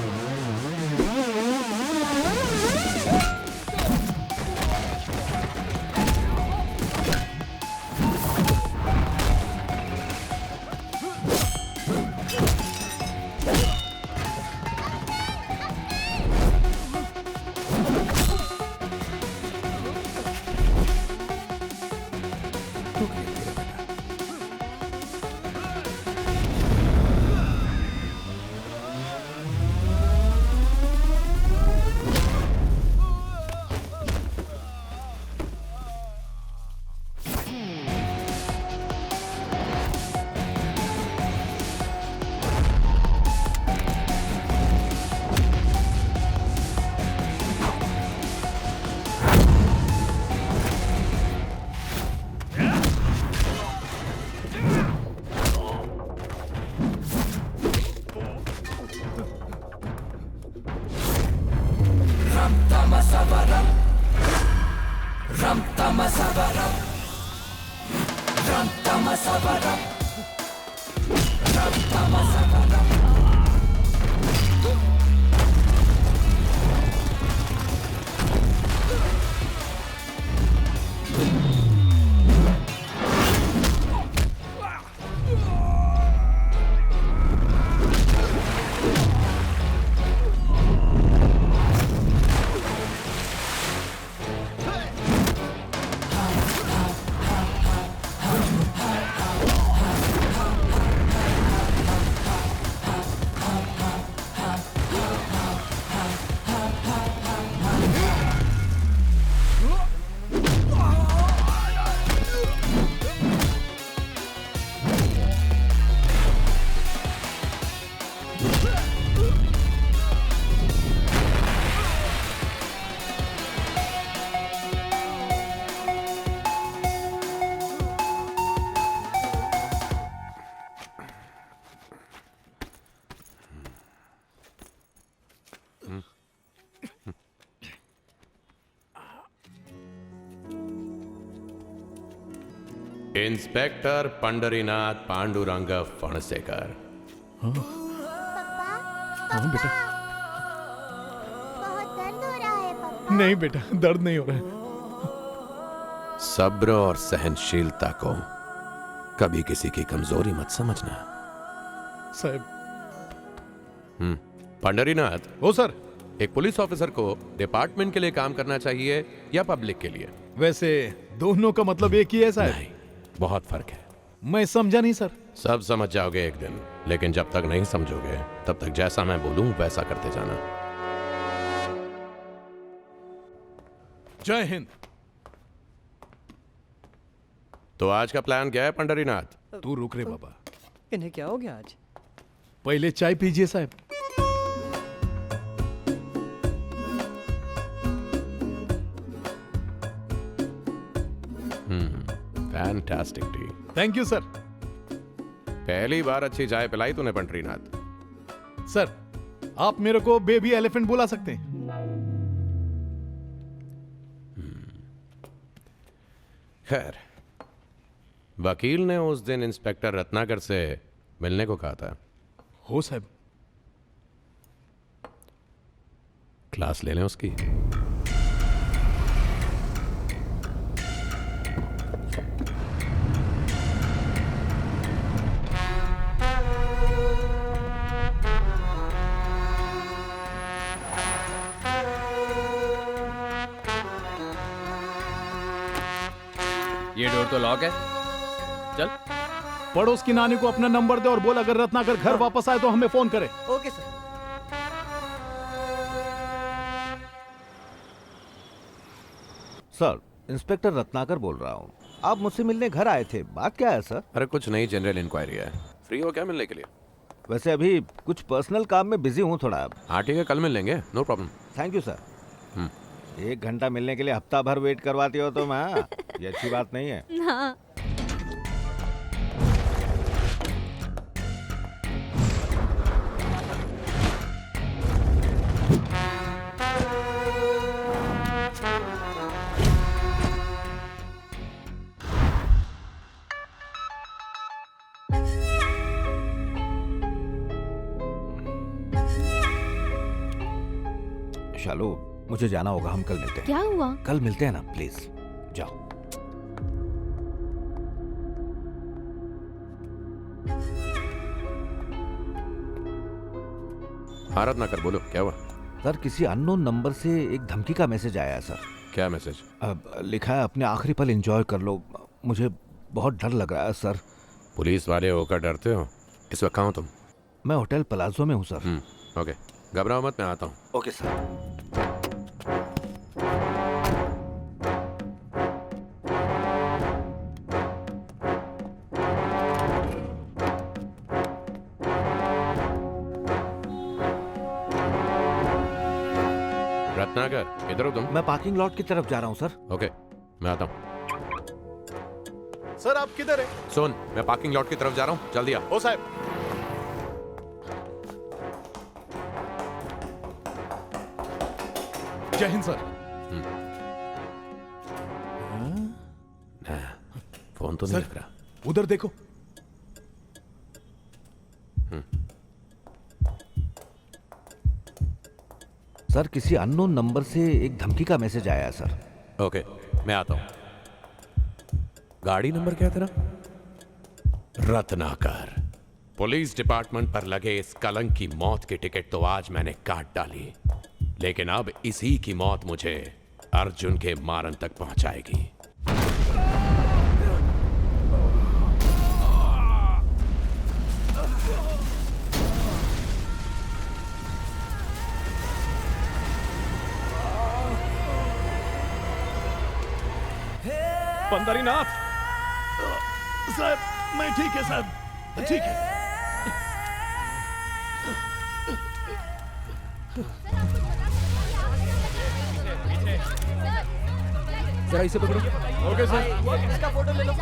Speaker 1: इंस्पेक्टर पंडरीनाथ पांडुरंग फणसेकर।
Speaker 12: हाँ बेटा। नहीं बेटा, दर्द नहीं हो रहा है।
Speaker 1: सब्र और सहनशीलता को कभी किसी की कमजोरी मत समझना।
Speaker 12: साहब।
Speaker 1: पंडरीनाथ।
Speaker 12: ओ सर।
Speaker 1: एक पुलिस ऑफिसर को डिपार्टमेंट के लिए काम करना चाहिए या पब्लिक के लिए?
Speaker 12: वैसे दोनों का मतलब एक ही है साहब।
Speaker 1: नहीं, बहुत फर्क है।
Speaker 12: मैं समझा नहीं सर।
Speaker 1: सब समझ जाओगे एक दिन, लेकिन जब तक नहीं समझोगे तब तक जैसा मैं बोलूं वैसा करते जाना।
Speaker 12: जय हिंद।
Speaker 1: तो आज का प्लान क्या है पंडरीनाथ?
Speaker 12: तू रुक रे बाबा।
Speaker 15: इन्हें क्या हो गया आज?
Speaker 12: पहले चाय पीजिए साहब।
Speaker 1: Fantastic T.
Speaker 12: Thank you sir.
Speaker 1: पहली बार अच्छी चाय पिलाई तूने पंडरीनाथ।
Speaker 12: सर, आप मेरे को बेबी एलिफेंट बुला सकते हैं।
Speaker 1: खैर, वकील ने उस दिन इंस्पेक्टर रत्नाकर से मिलने को कहा था।
Speaker 12: हो साहब।
Speaker 1: क्लास ले लें उसकी।
Speaker 14: ये डोर तो लॉक है। चल।
Speaker 12: पड़ोस की नानी को अपना नंबर दे और बोल अगर रत्नाकर घर वापस आए तो हमें फोन करे।
Speaker 15: Okay sir.
Speaker 4: Sir, inspector Ratnakar बोल रहा हूँ। आप मुझसे मिलने घर आए थे, बात क्या है सर?
Speaker 1: अरे कुछ नई जनरल इंक्वायरी है। फ्री हो क्या मिलने के लिए?
Speaker 4: वैसे अभी कुछ पर्सनल काम में बिजी हूँ थोड़ा।
Speaker 1: हाँ ठीक है, कल मिल लेंगे, no problem.
Speaker 4: Thank you sir. 1 घंटा मिलने के लिए हफ्ता भर वेट करवाती हो तो मैं, ये अच्छी बात नहीं है।
Speaker 20: हाँ।
Speaker 4: शालू, मुझे जाना होगा, हम कल मिलते हैं।
Speaker 20: क्या हुआ?
Speaker 4: कल मिलते हैं ना, प्लीज जाओ।
Speaker 1: भारत ना कर, बोलो क्या हुआ?
Speaker 4: सर, किसी अननोन नंबर से एक धमकी का मैसेज आया है सर।
Speaker 1: क्या मैसेज?
Speaker 4: लिखा है अपने आखिरी पल एंजॉय कर लो। मुझे बहुत डर लग रहा है सर।
Speaker 1: पुलिस वाले होकर डरते हो? इस वक्त कहाँ हो तुम?
Speaker 4: मैं होटल प्लाजो में हूँ सर।
Speaker 1: ओके, घबराओ मत, मैं आता हूँ।
Speaker 4: Okay sir.
Speaker 1: रत्नाकर, इधर हो तुम?
Speaker 4: मैं पार्किंग लॉट की तरफ जा रहा हूँ सर।
Speaker 1: ओके, मैं आता हूँ।
Speaker 12: सर, आप किधर है?
Speaker 1: सुन, मैं पार्किंग लॉट की तरफ जा रहा हूँ, जल्दी आ।
Speaker 12: ओ साहब। जय हिंद सर।
Speaker 1: फोन तो नहीं लग रहा।
Speaker 12: उधर देखो।
Speaker 4: सर, किसी अननोन नंबर से एक धमकी का मैसेज आया है सर।
Speaker 1: ओके, मैं आता हूँ। गाड़ी नंबर क्या है तेरा? रत्नाकर। पुलिस डिपार्टमेंट पर लगे इस कलंक की मौत की टिकट तो आज मैंने काट डाली, लेकिन अब इसी की मौत मुझे अर्जुन के मारन तक पहुंचाएगी।
Speaker 12: पंडरीनाथ साहब, मैं ठीक है साहब, ठीक है।
Speaker 19: जरा इसे पकड़ो।
Speaker 12: Okay sir.
Speaker 15: इसका फोटो ले लो।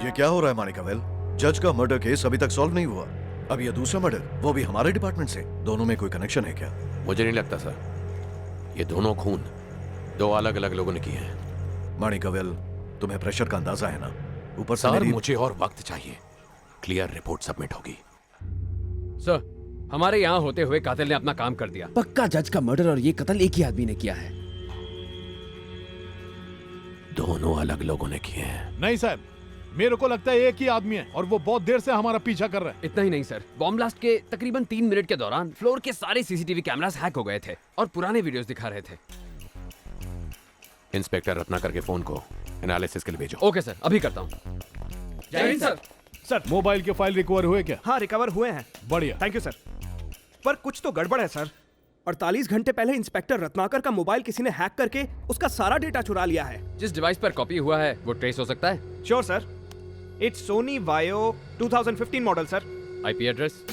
Speaker 13: ये क्या हो रहा है मानिकावेल? जज का मर्डर केस अभी तक सॉल्व नहीं हुआ। अब ये दूसरा मर्डर, वो भी हमारे डिपार्टमेंट से। दोनों में कोई कनेक्शन है क्या?
Speaker 1: मुझे नहीं लगता सर। ये दोनों खून 2 अलग अलग लोगों ने किए हैं।
Speaker 13: माणिकवेल, तुम्हें प्रेशर का अंदाजा है ना? ऊपर से
Speaker 1: सर
Speaker 13: मेरी...
Speaker 1: मुझे और वक्त चाहिए। क्लियर रिपोर्ट सबमिट होगी।
Speaker 14: सर, हमारे यहाँ होते हुए कातिल ने अपना काम कर दिया।
Speaker 21: पक्का जज का मर्डर और ये कत्ल एक ही आदमी ने किया है।
Speaker 1: दोनों अलग लोगों ने किए हैं।
Speaker 12: नहीं सर, मेरे को लगता है एक ही आदमी है और वो बहुत देर से हमारा पीछा कर रहा है।
Speaker 14: इतना ही नहीं सर, बॉम्ब ब्लास्ट के तकरीबन 3 मिनट के दौरान फ्लोर के सारे सीसीटीवी कैमरास हैक हो गए थे और पुराने वीडियोस दिखा रहे थे।
Speaker 1: इंस्पेक्टर रत्नाकर के फोन को एनालिसिस के लिए भेजो।
Speaker 14: ओके सर, अभी करता हूँ।
Speaker 21: जय हिंद सर।
Speaker 12: सर मोबाइल के फाइल रिकवर हुए क्या?
Speaker 17: हाँ, रिकवर हुए हैं।
Speaker 12: बढ़िया,
Speaker 17: थैंक यू सर। पर कुछ तो गड़बड़ है सर। 48 घंटे पहले इंस्पेक्टर रत्नाकर का मोबाइल किसी ने हैक करके उसका सारा डेटा चुरा लिया है।
Speaker 14: जिस डिवाइस पर कॉपी हुआ है वो ट्रेस हो सकता है?
Speaker 17: Sure sir. It's Sony Vaio 2015 model sir.
Speaker 14: IP address?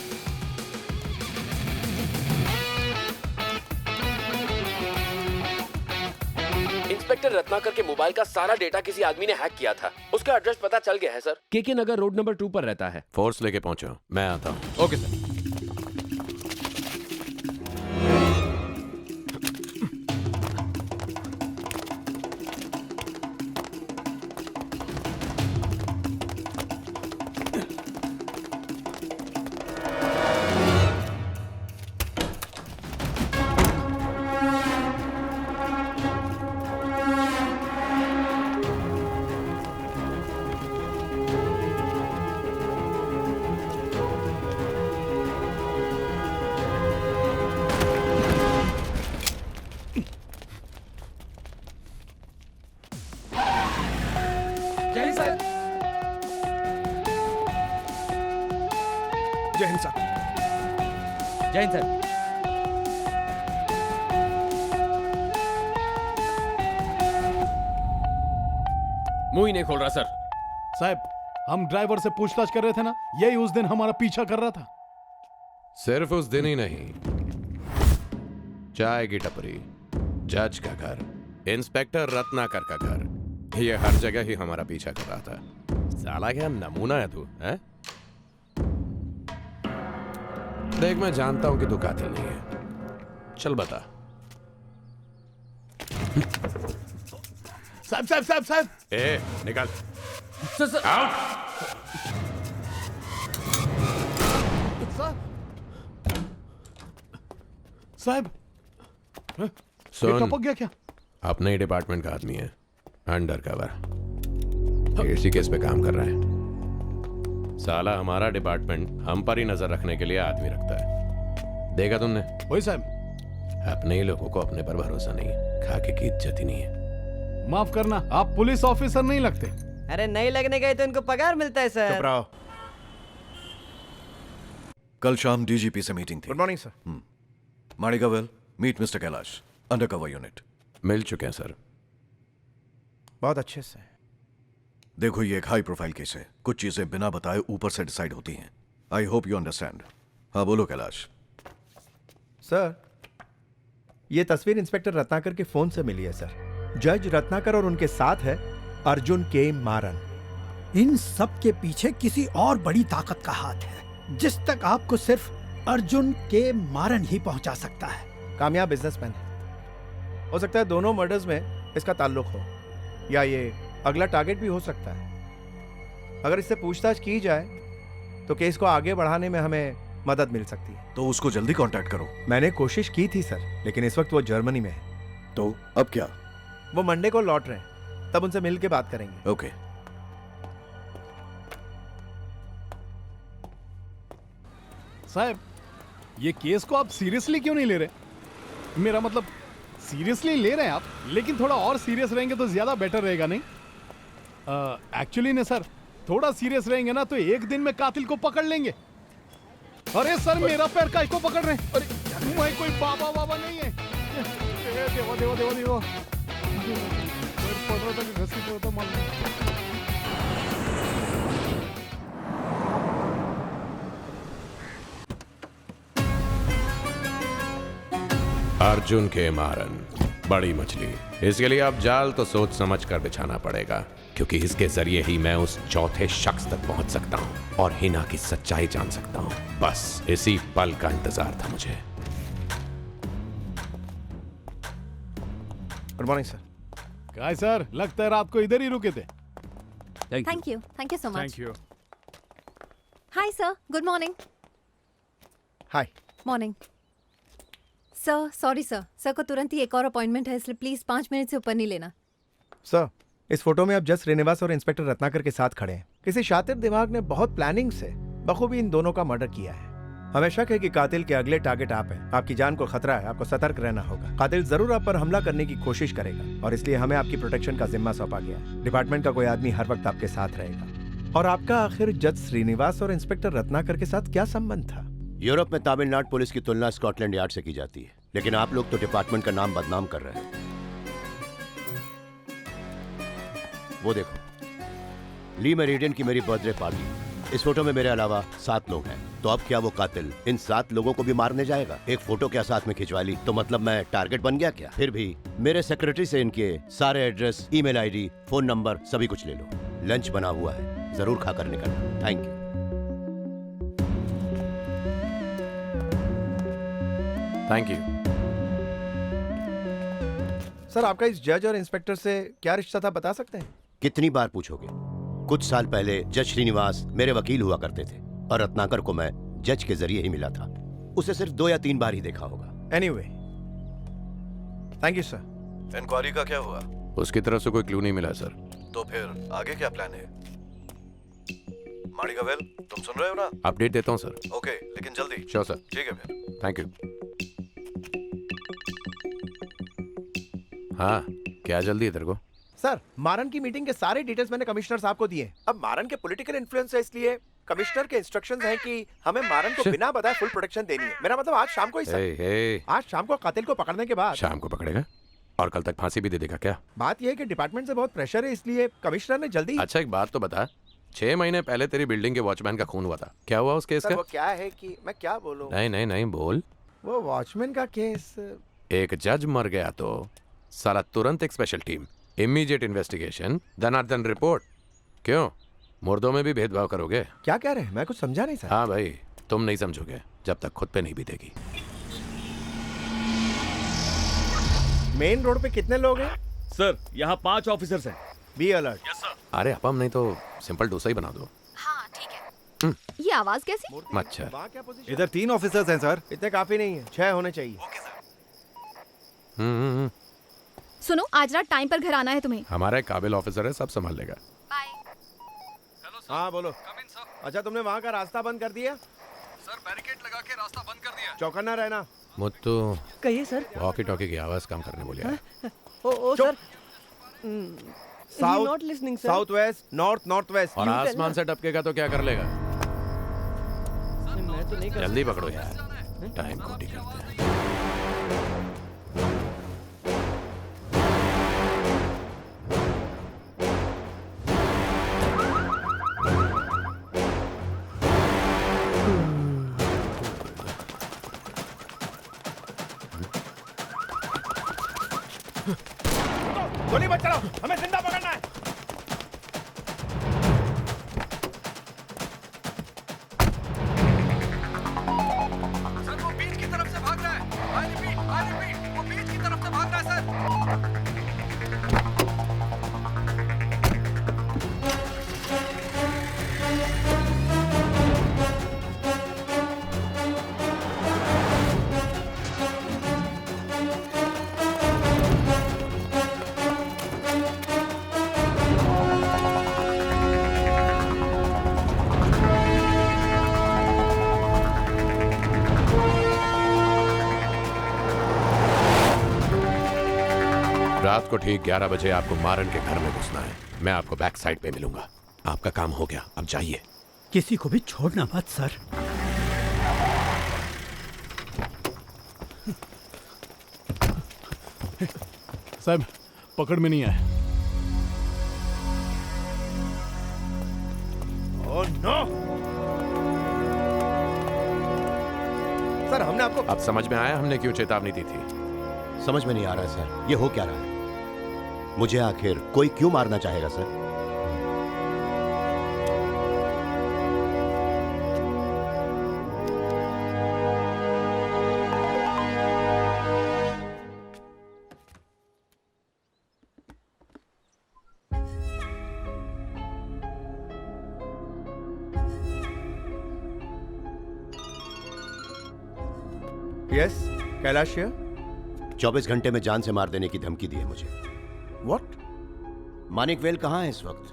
Speaker 21: Inspector Ratnakar के मोबाइल का सारा डेटा किसी आदमी ने हैक किया था। उसका एड्रेस पता चल गया है सर।
Speaker 14: केके नगर रोड नंबर 2 पर रहता है।
Speaker 1: फोर्स लेके पहुंचो, मैं आता हूँ।
Speaker 14: Okay sir.
Speaker 17: जय हिंद सर।
Speaker 5: जय हिंद सर।
Speaker 14: मुंह ही नहीं खोल रहा सर।
Speaker 12: साहब, हम ड्राइवर से पूछताछ कर रहे थे ना, यही उस दिन हमारा पीछा कर रहा था।
Speaker 1: सिर्फ उस दिन ही नहीं, चाय की टपरी, जज का घर, इंस्पेक्टर रत्नाकर का घर, ये हर जगह ही हमारा पीछा कर रहा था। साला क्या नमूना है तू, हैं? देख, मैं जानता हूं कि तू कातिल नहीं है। चल बता।
Speaker 12: साहब साहब साहब साहब,
Speaker 1: ए, निकल।
Speaker 14: सर
Speaker 12: साहब,
Speaker 1: सुन,
Speaker 12: टपक गया क्या?
Speaker 1: अपने ही डिपार्टमेंट का आदमी है, अंडर कवर, इसी केस पे काम कर रहा है। साला हमारा डिपार्टमेंट हम पर ही नजर रखने के लिए आदमी रखता है। देखा तुमने?
Speaker 12: वही साहब,
Speaker 1: अपने ही लोगों को अपने पर भरोसा नहीं, खाके की इज्जत ही नहीं है।
Speaker 12: माफ करना, आप पुलिस ऑफिसर नहीं लगते।
Speaker 15: अरे नहीं लगने गए तो इनको पगार मिलता है सर।
Speaker 13: चुप रहो। कल शाम डीजीपी से मीटिंग थी।
Speaker 17: Good morning sir.
Speaker 13: Manickavel, meet mister Kailash, undercover unit.
Speaker 1: मिल चुके हैं सर।
Speaker 17: बहुत अच्छे से।
Speaker 13: देखो, ये एक हाई प्रोफाइल केस है। कुछ चीजें बिना बताए ऊपर से डिसाइड होती हैं। I hope you understand. हाँ बोलो कैलाश।
Speaker 22: सर, ये तस्वीर इंस्पेक्टर रत्नाकर के फोन से मिली है सर। जज रत्नाकर और उनके साथ है अर्जुन के मारन।
Speaker 9: इन सब के पीछे किसी और बड़ी ताकत का हाथ है, जिस तक आपको सिर्फ अर्जुन के मारन ही पहुंचा सकता है।
Speaker 22: कामयाब बिजनेसमैन है। हो सकता है दोनों मर्डर्स में इसका ताल्लुक हो, या ये अगला टारगेट भी हो सकता है। अगर इससे पूछताछ की जाए तो केस को आगे बढ़ाने में हमें मदद मिल सकती है।
Speaker 13: तो उसको जल्दी कांटेक्ट करो।
Speaker 22: मैंने कोशिश की थी सर, लेकिन इस वक्त वो जर्मनी में है।
Speaker 13: तो अब क्या?
Speaker 22: वो मंडे को लौट रहे हैं, तब उनसे मिल के बात करेंगे।
Speaker 13: ओके।
Speaker 12: साहब, ये केस को आप सीरियसली क्यों नहीं ले रहे? मेरा मतलब, सीरियसली ले रहे हैं आप, लेकिन थोड़ा और सीरियस रहेंगे तो ज्यादा बेटर रहेगा नहीं? एक्चुअली ने सर, थोड़ा सीरियस रहेंगे ना तो एक दिन में कातिल को पकड़ लेंगे। अरे सर, मेरा पैर काहे को पकड़ रहे हैं? अरे मैं कोई बाबा वाबा नहीं है। देवा देवा देवा देवा, पैर पड़ रहा था कि घसी पड़ रहा था मालूम।
Speaker 1: अर्जुन के मारन, बड़ी मछली। इसके लिए अब जाल तो सोच समझ कर बिछाना पड़ेगा, क्योंकि इसके जरिए ही मैं उस चौथे शख्स तक पहुंच सकता हूं और हिना की सच्चाई जान सकता हूं। बस इसी पल का इंतजार था मुझे।
Speaker 22: Good morning sir.
Speaker 12: काय सर, लगता है रात को इधर ही रुके थे।
Speaker 2: Thank you so much.
Speaker 12: Thank you.
Speaker 2: Hi sir, good morning.
Speaker 22: Hi.
Speaker 2: Morning sir. Sorry sir, sir को तुरंत ही एक और अपॉइंटमेंट है, इसलिए प्लीज 5 मिनट से ऊपर नहीं लेना।
Speaker 22: सर, इस फोटो में आप जज श्रीनिवास और इंस्पेक्टर रत्नाकर के साथ खड़े हैं। किसी शातिर दिमाग ने बहुत प्लानिंग से बखूबी इन दोनों का मर्डर किया है। हमें शक है कि कातिल के अगले टारगेट आप हैं। आपकी जान को खतरा है, आपको सतर्क रहना होगा। कातिल जरूर आप पर हमला करने की कोशिश करेगा और इसलिए हमें आपकी प्रोटेक्शन का जिम्मा सौंपा गया है। डिपार्टमेंट का कोई आदमी हर वक्त आपके साथ रहेगा। और आपका आखिर जज श्रीनिवास और इंस्पेक्टर रत्नाकर के साथ क्या संबंध था?
Speaker 7: यूरोप में तमिलनाडु पुलिस की तुलना स्कॉटलैंड यार्ड से की जाती है, लेकिन आप लोग तो डिपार्टमेंट का नाम बदनाम कर रहे हैं। वो देखो, ली मेरिडियन की मेरी बर्थडे पार्टी। इस फोटो में मेरे अलावा 7 लोग हैं। तो अब क्या वो कातिल इन 7 लोगों को भी मारने जाएगा? एक फोटो क्या साथ में खिंचवा ली तो मतलब मैं टारगेट बन गया क्या? फिर भी मेरे सेक्रेटरी से इनके सारे address, email ID, phone number सभी कुछ ले लो। लंच बना हुआ है, जरूर खाकर निकलना। Thank you.
Speaker 1: Thank you.
Speaker 22: Sir, आपका इस जज और इंस्पेक्टर से क्या रिश्ता था, बता सकते हैं?
Speaker 7: कितनी बार पूछोगे? कुछ साल पहले जज श्रीनिवास मेरे वकील हुआ करते थे और रत्नाकर को मैं जज के जरिए ही मिला था। उसे सिर्फ 2 या 3 बार ही देखा होगा।
Speaker 22: Anyway, thank you sir.
Speaker 13: Inquiry का क्या हुआ?
Speaker 1: उसकी तरफ से कोई क्लू नहीं मिला सर।
Speaker 13: तो फिर आगे क्या प्लान है? माणिकवेल, तुम सुन रहे हो ना?
Speaker 1: अपडेट देता हूँ सर।
Speaker 13: ओके, लेकिन जल्दी।
Speaker 1: Sure sir.
Speaker 13: ठीक है फिर।
Speaker 1: Thank you. हाँ, क्या जल्दी है तेरे को?
Speaker 22: सर, मारन की मीटिंग के सारे डिटेल्स मैंने कमिश्नर साहब को दिए। अब मारन के पॉलिटिकल इन्फ्लुएंस है, इसलिए कमिश्नर के इंस्ट्रक्शंस हैं कि हमें मारन को बिना बताए फुल प्रोटेक्शन देनी है। मेरा मतलब आज शाम को ही सर। आज शाम को कातिल को पकड़ने के बाद।
Speaker 1: शाम को पकड़ेगा और कल तक फांसी भी दे देगा क्या?
Speaker 22: बात यह है कि डिपार्टमेंट से बहुत प्रेशर है, इसलिए कमिश्नर ने जल्दी।
Speaker 1: अच्छा, एक बात तो बता, 6 महीने पहले तेरी बिल्डिंग के वॉचमैन का खून हुआ था। क्या हुआ उस केस
Speaker 22: सर,
Speaker 1: का?
Speaker 22: वो क्या है कि मैं क्या बोलूं?
Speaker 1: नहीं बोल।
Speaker 22: वो वॉचमैन का केस।
Speaker 1: एक जज मर गया तो साला तुरंत एक स्पेशल टीम, इमीडिएट इन्वेस्टिगेशन, धनार्दन रिपोर्ट। क्यों, मुर्दों में भी भेदभाव करोगे?
Speaker 22: क्या कह रहे हैं? मैं कुछ समझा नहीं सर।
Speaker 1: हाँ भाई, तुम नहीं समझोगे जब तक खुद पे नहीं बीतेगी।
Speaker 22: मेन रोड पे कितने लोग हैं?
Speaker 10: सर, यहाँ 5 ऑफिसर्स हैं।
Speaker 22: Be alert.
Speaker 10: Yes sir.
Speaker 1: अरे अपम, नहीं तो सिंपल डोसा ही बना दो।
Speaker 2: हाँ ठीक है। ये आवाज कैसी?
Speaker 1: मच्छर।
Speaker 22: इधर 3 ऑफिसर्स हैं सर। इतने काफी नहीं है, 6 होने चाहिए।
Speaker 2: सुनो, आज रात टाइम पर घर आना है तुम्हें।
Speaker 1: हमारा एक काबिल ऑफिसर है, सब संभाल लेगा।
Speaker 22: हाँ बोलो। अच्छा, तुमने वहाँ का रास्ता बंद कर दिया?
Speaker 11: सर, बैरिकेड लगा के रास्ता बंद कर दिया।
Speaker 22: चौकन्ना रहना।
Speaker 1: मुत्तू,
Speaker 15: कहिए सर।
Speaker 1: वॉकी टॉकी की आवाज कम करने बोलिए।
Speaker 15: ओ sir,
Speaker 22: south,
Speaker 15: not listening sir.
Speaker 22: South west, north, north west.
Speaker 1: और आसमान से टपकेगा तो क्या कर लेगा?
Speaker 15: मैं तो नहीं कर
Speaker 1: जल्दी पकड़ो यार, टाइम खोटी करते हैं।
Speaker 22: गोली मत चलाओ, हमें जिंदा पकड़ना है।
Speaker 11: सर, वो बीच की तरफ से भाग रहा है। आई रिपीट, वो बीच की तरफ से भाग रहा है सर।
Speaker 1: रात को ठीक 11 बजे आपको मारन के घर में घुसना है। मैं आपको बैक साइड पे मिलूंगा। आपका काम हो गया, अब जाइए।
Speaker 9: किसी को भी छोड़ना मत सर।
Speaker 12: साहब, पकड़ में नहीं आए।
Speaker 22: ओह नो सर, हमने आपको।
Speaker 1: अब समझ में आया हमने क्यों चेतावनी दी थी?
Speaker 7: समझ में नहीं आ रहा है सर, ये हो क्या रहा है? मुझे आखिर कोई क्यों मारना चाहेगा सर?
Speaker 22: यस कैलाश
Speaker 7: 24 घंटे में जान से मार देने की धमकी दी है मुझे।
Speaker 22: व्हाट?
Speaker 7: मानिक वेल कहाँ है इस वक्त?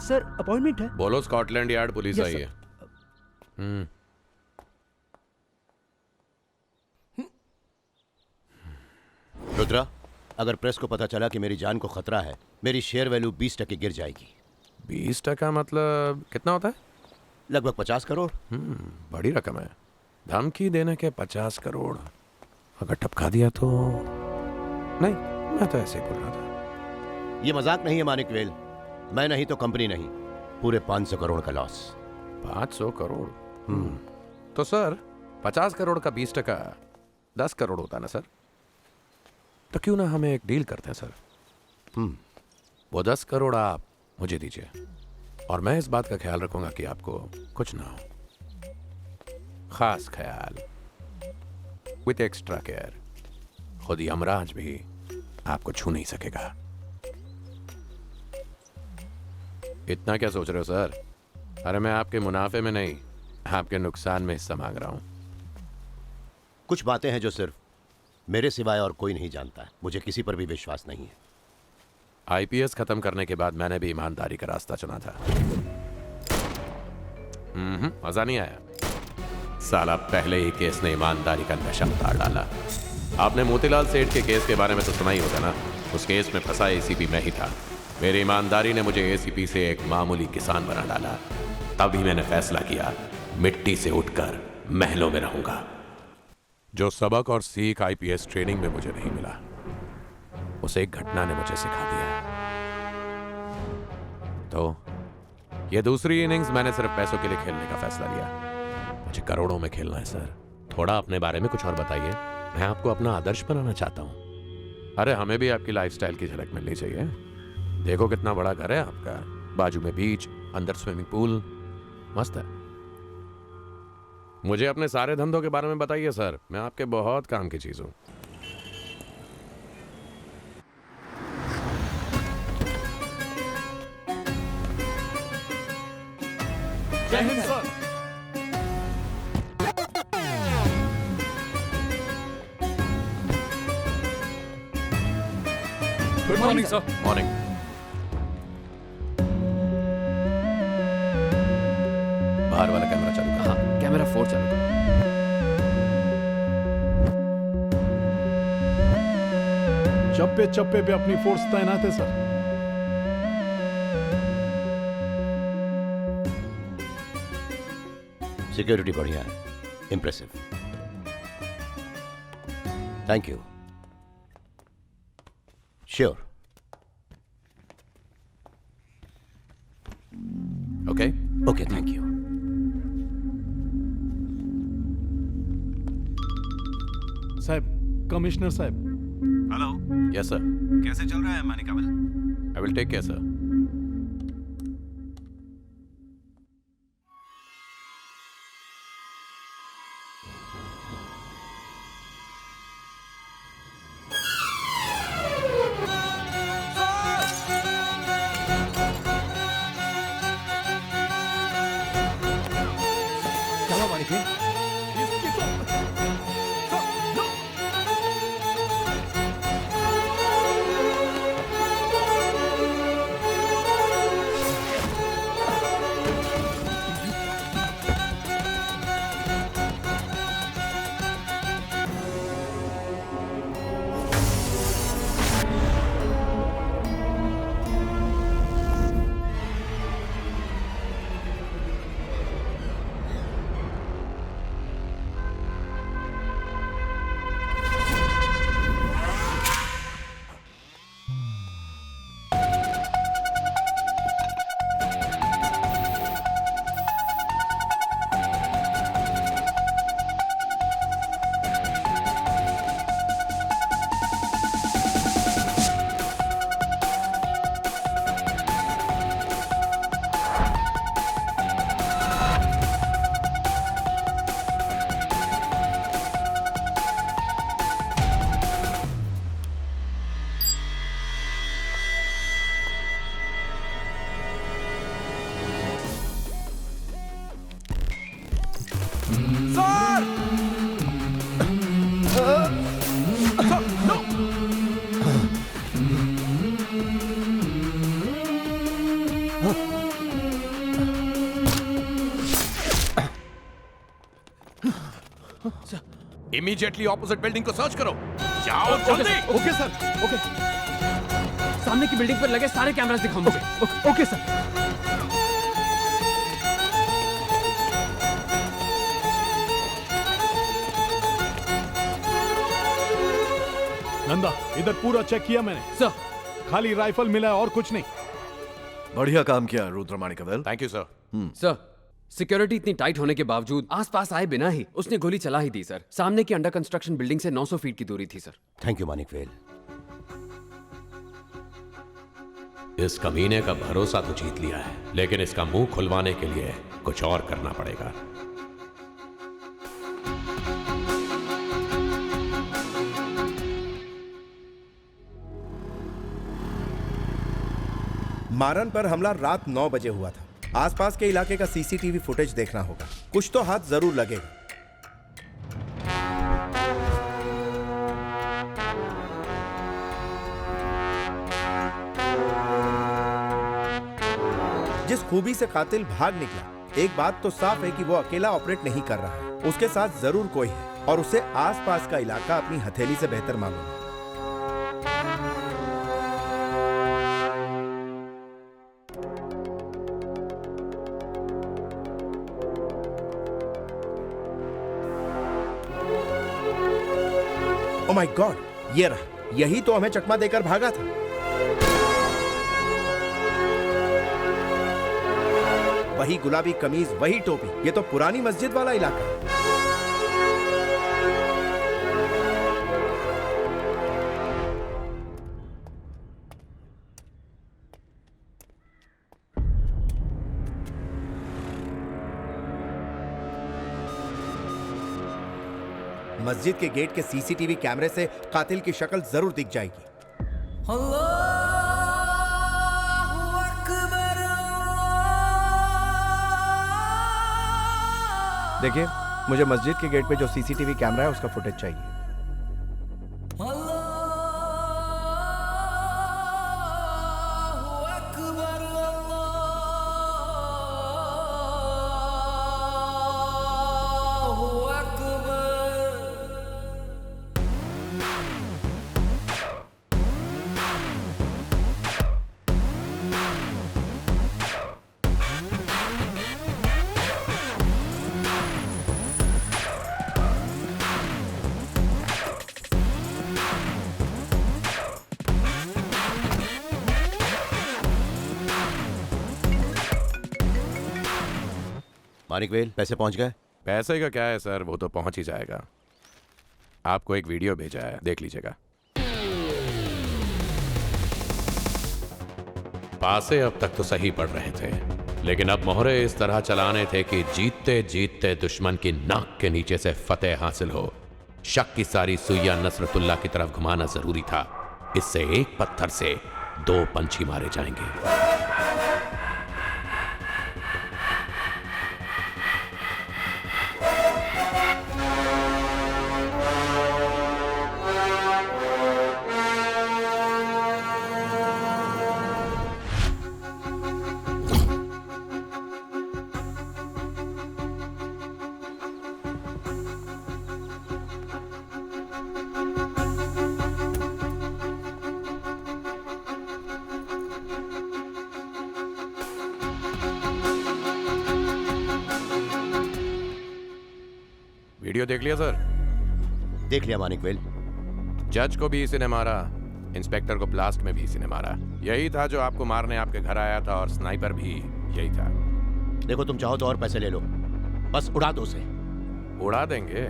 Speaker 17: सर अपॉइंटमेंट है।
Speaker 1: बोलो स्कॉटलैंड यार्ड पुलिस
Speaker 17: Yes,
Speaker 1: आई
Speaker 17: sir.
Speaker 1: है।
Speaker 7: रुद्रा, अगर प्रेस को पता चला कि मेरी जान को खतरा है, मेरी शेयर वैल्यू 20% गिर जाएगी।
Speaker 1: 20% मतलब कितना होता है?
Speaker 7: लगभग 50 करोड़।
Speaker 1: बड़ी रकम है। धमकी देने के 50 करोड़ अगर टपका दिया तो नहीं, मैं तो ऐसे ही बोल रहा था।
Speaker 7: ये मजाक नहीं है मानिक वेल, मैं नहीं तो कंपनी नहीं, पूरे 500 करोड़ का लॉस।
Speaker 1: 500 करोड़? तो सर 50 करोड़ का 20% 10 करोड़ होता ना सर? तो क्यों ना हमें एक डील करते हैं सर? वो 10 करोड़ आप मुझे दीजिए और मैं इस बात का ख्याल रखूंगा कि आपको कुछ ना हो। खास ख्याल, विथ एक्स्ट्रा केयर। खुद यमराज भी आपको छू नहीं सकेगा। इतना क्या सोच रहे हो सर? अरे मैं आपके मुनाफे में नहीं, आपके नुकसान में हिस्सा मांग रहा हूं।
Speaker 7: कुछ बातें हैं जो सिर्फ मेरे सिवाय और कोई नहीं जानता है। मुझे किसी पर भी विश्वास नहीं है।
Speaker 1: आईपीएस खत्म करने के बाद मैंने भी ईमानदारी का रास्ता चुना था। मजा नहीं आया? साला पहले ही केस ने ईमानदारी का नशा उतार डाला। आपने मोतीलाल सेठ के केस के बारे में तो सुना ही होगा ना? उस केस में फंसा एसीपी मैं ही था। मेरी ईमानदारी ने मुझे एसीपी से एक मामूली किसान बना डाला। तभी मैंने फैसला किया, मिट्टी से उठकर महलों में रहूंगा। जो सबक और सीख आईपीएस ट्रेनिंग में मुझे नहीं मिला, उसे एक घटना ने मुझे सिखा दिया। तो ये दूसरी इनिंग्स मैंने सिर्फ पैसों के लिए खेलने का फैसला लिया। मुझे करोड़ों में खेलना है सर। थोड़ा अपने बारे में कुछ और बताइए, मैं आपको अपना आदर्श बनाना चाहता हूँ। अरे हमें भी आपकी लाइफस्टाइल की झलक मिलनी चाहिए। देखो कितना बड़ा घर है आपका, बाजू में बीच, अंदर स्विमिंग पूल, मस्त है। मुझे अपने सारे धंधों के बारे में बताइए सर, मैं आपके बहुत काम की चीज हूँ।
Speaker 12: जय Hind sir.
Speaker 11: Good morning sir.
Speaker 1: Morning. बाहर वाला कैमरा चालू करो।
Speaker 14: हाँ, कैमरा 4 चालू करो।
Speaker 12: चप्पे चप्पे पे अपनी फोर्स तैनात है सर।
Speaker 7: सिक्योरिटी बढ़िया है, impressive. Thank you. Sure.
Speaker 1: Okay
Speaker 7: okay, thank you.
Speaker 12: साहब, कमिश्नर साहब।
Speaker 1: हेलो। Yes sir.
Speaker 8: कैसे चल रहा है Manickavel?
Speaker 1: I will take care sir.
Speaker 17: चलो Manik.
Speaker 11: Sir
Speaker 1: immediately opposite building को सर्च करो। जाओ जल्दी।
Speaker 14: Okay sir, okay. सामने की बिल्डिंग पर लगे सारे कैमरास दिखाओ मुझे।
Speaker 17: Okay sir.
Speaker 12: नंदा, इधर पूरा चेक किया मैंने
Speaker 14: सर।
Speaker 12: खाली राइफल मिला है और कुछ नहीं।
Speaker 13: बढ़िया काम किया Rudra Manickavel.
Speaker 1: Thank you sir.
Speaker 14: Sir, security इतनी टाइट होने के बावजूद आसपास आए बिना ही उसने गोली चला ही दी सर। सामने की अंडर कंस्ट्रक्शन बिल्डिंग से 900 फीट की दूरी थी सर।
Speaker 7: Thank you मानिकवेल।
Speaker 1: इस कमीने का भरोसा तो जीत लिया है, लेकिन इसका मुंह खुलवाने के लिए कुछ और करना पड़ेगा।
Speaker 22: मारन पर हमला रात 9 बजे हुआ था। आसपास के इलाके का सीसीटीवी फुटेज देखना होगा। कुछ तो हाथ जरूर लगेगा। जिस खूबी से कातिल भाग निकला, एक बात तो साफ है कि वो अकेला ऑपरेट नहीं कर रहा है। उसके साथ जरूर कोई है और उसे आसपास का इलाका अपनी हथेली से बेहतर मालूम है। ओह माय गॉड, ये रहा। यही तो हमें चकमा देकर भागा था। वही गुलाबी कमीज, वही टोपी। ये तो पुरानी मस्जिद वाला इलाका है। मस्जिद के गेट के सीसीटीवी कैमरे से कातिल की शक्ल जरूर दिख जाएगी। देखिए, मुझे मस्जिद के गेट पे जो सीसीटीवी कैमरा है उसका फुटेज चाहिए।
Speaker 7: मानिकवेल, पैसे पहुंच गए?
Speaker 1: पैसे का क्या है सर, वो तो पहुंच ही जाएगा। आपको एक वीडियो भेजा है, देख लीजिएगा। पासे अब तक तो सही पड़ रहे थे, लेकिन अब मोहरे इस तरह चलाने थे कि जीतते जीतते दुश्मन की नाक के नीचे से फतेह हासिल हो। शक की सारी सुइयां नसरतुल्ला की तरफ घुमाना जरूरी था। इससे एक पत्थर से 2 पंछी मारे जाएंगे। वीडियो देख लिया सर?
Speaker 7: देख लिया मानिकवेल।
Speaker 1: जज को भी इसी ने मारा, इंस्पेक्टर को ब्लास्ट में भी इसी ने मारा। यही था जो आपको मारने आपके घर आया था, और स्नाइपर भी यही था।
Speaker 7: देखो, तुम चाहो तो और पैसे ले लो, बस उड़ा दो उसे।
Speaker 1: उड़ा देंगे,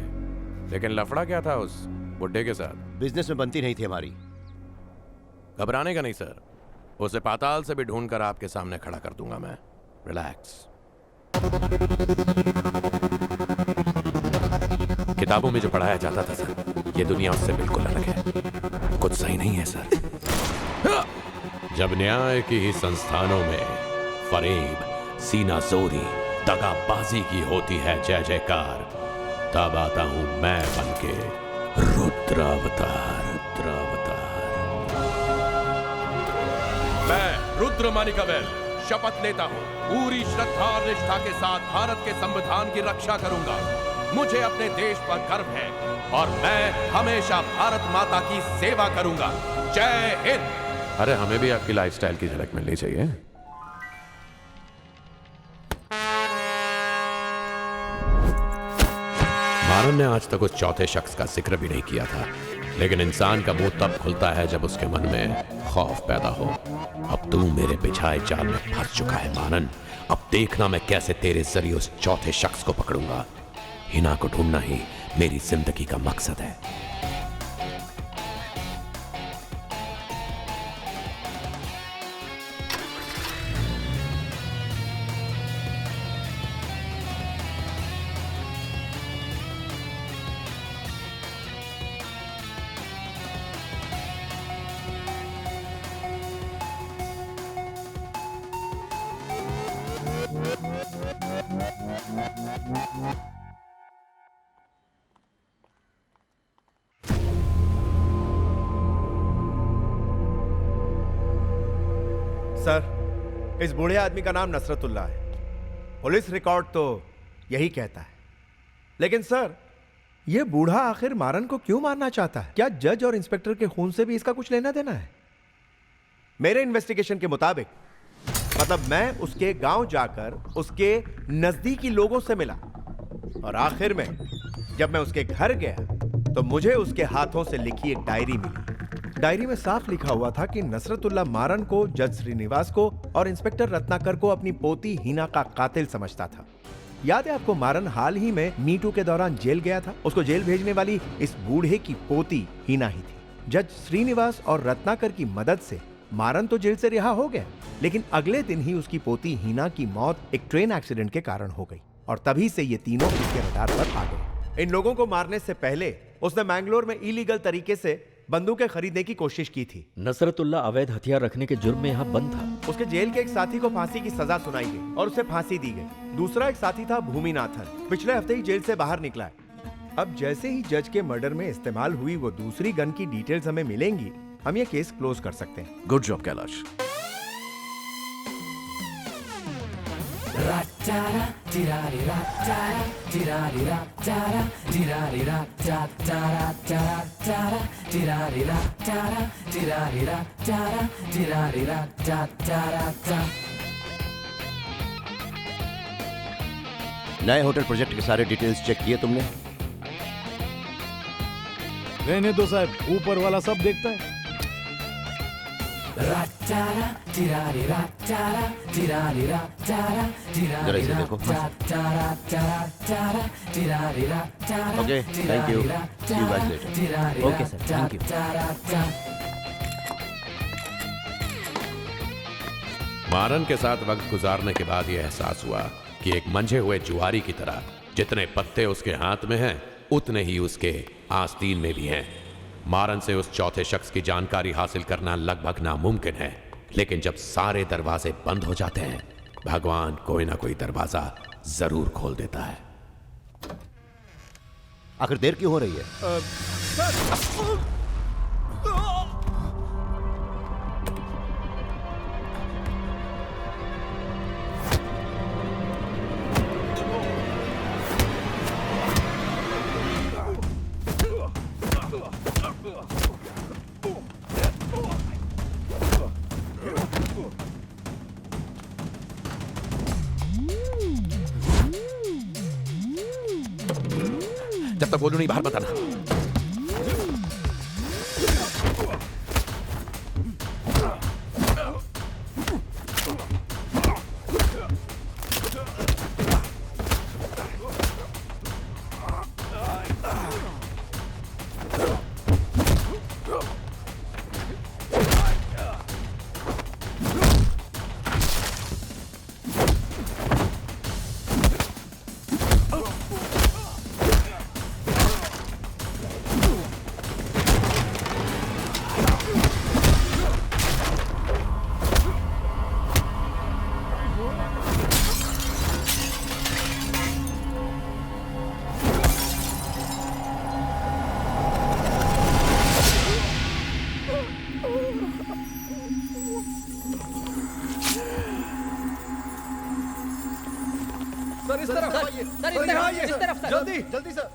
Speaker 1: लेकिन लफड़ा क्या था उस बुड्ढे के साथ?
Speaker 7: बिजनेस में बनती नहीं थी हमारी।
Speaker 1: घबराने का नहीं सर, उसे पाताल से भी ढूंढ कर आपके सामने खड़ा कर दूंगा मैं। रिलैक्स। किताबों में जो पढ़ाया जाता था सर, ये दुनिया उससे बिल्कुल अलग है। कुछ सही नहीं है सर। जब न्याय की ही संस्थानों में फरेब, सीनाजोरी, दगाबाजी की होती है जय जयकार, तब आता हूं मैं बनके रुद्रावतार। मैं रुद्र मानिकवेल शपथ लेता हूं पूरी श्रद्धा और निष्ठा के साथ भारत के संविधान की रक्षा करूंगा, मुझे अपने देश पर गर्व है और मैं हमेशा भारत माता की सेवा करूंगा। जय हिंद। अरे हमें भी आपकी लाइफस्टाइल की झलक मिलनी चाहिए। मारन ने आज तक उस चौथे शख्स का जिक्र भी नहीं किया था, लेकिन इंसान का मुंह तब खुलता है जब उसके मन में खौफ पैदा हो। अब तू मेरे बिछाए जाल में फंस चुका है मानन। अब देखना मैं कैसे तेरे जरिए उस चौथे शख्स को पकड़ूंगा। हिना को ढूंढना ही मेरी जिंदगी का मकसद है।
Speaker 22: सर, इस बूढ़े आदमी का नाम नसरतुल्ला है। पुलिस रिकॉर्ड तो यही कहता है। लेकिन सर, यह बूढ़ा आखिर मारन को क्यों मारना चाहता है? क्या जज और इंस्पेक्टर के खून से भी इसका कुछ लेना देना है? मेरे इन्वेस्टिगेशन के मुताबिक, मतलब मैं उसके गांव जाकर उसके नजदीकी लोगों से मिला और आखिर में जब मैं उसके घर गया तो मुझे उसके हाथों से लिखी एक डायरी मिली। डायरी में साफ लिखा हुआ था कि नसरतुल्ला मारन को, जज श्रीनिवास को और इंस्पेक्टर रत्नाकर को अपनी पोती हिना का कातिल समझता था। याद है आपको, मारन हाल ही में मीटू के दौरान जेल गया था। उसको जेल भेजने वाली इस बूढ़े की पोती हिना ही थी। जज श्रीनिवास और रत्नाकर की मदद से मारन तो जेल से रिहा हो गया, लेकिन अगले दिन ही उसकी पोती हिना की मौत एक ट्रेन एक्सीडेंट के कारण हो गई और तभी से ये तीनों उसके रडार पर आ गए। इन लोगों को मारने से पहले उसने मैंगलोर में इलीगल तरीके से बंदूकें खरीदने की कोशिश की थी।
Speaker 16: नसरतुल्ला अवैध हथियार रखने के जुर्म में यहाँ बंद था।
Speaker 22: उसके जेल के एक साथी को फांसी की सजा सुनाई गई और उसे फांसी दी गई। दूसरा एक साथी था भूमिनाथन, पिछले हफ्ते ही जेल से बाहर निकला है। अब जैसे ही जज के मर्डर में इस्तेमाल हुई वो दूसरी गन की डिटेल्स हमें मिलेंगी, हम ये केस क्लोज कर सकते हैं।
Speaker 13: Good job Kailash.
Speaker 7: नए होटल प्रोजेक्ट के सारे डिटेल्स चेक किए तुमने?
Speaker 12: रहने दो साहब, ऊपर वाला सब देखता है।
Speaker 7: जरा इसे देखो। Okay, thank you. See you guys later.
Speaker 16: Okay sir, thank you.
Speaker 1: Maran के साथ वक्त गुजारने के बाद यह एहसास हुआ कि एक मंझे हुए जुआरी की तरह जितने पत्ते उसके हाथ में हैं, उतने ही उसके आस्तीन में भी हैं। मारन से उस चौथे शख्स की जानकारी हासिल करना लगभग नामुमकिन है, लेकिन जब सारे दरवाजे बंद हो जाते हैं, भगवान कोई ना कोई दरवाजा जरूर खोल देता है।
Speaker 7: आखिर देर क्यों हो रही है?
Speaker 1: जब तक बोलूं नहीं बाहर मत आना।
Speaker 11: इस तरफ सर। जल्दी जल्दी सर।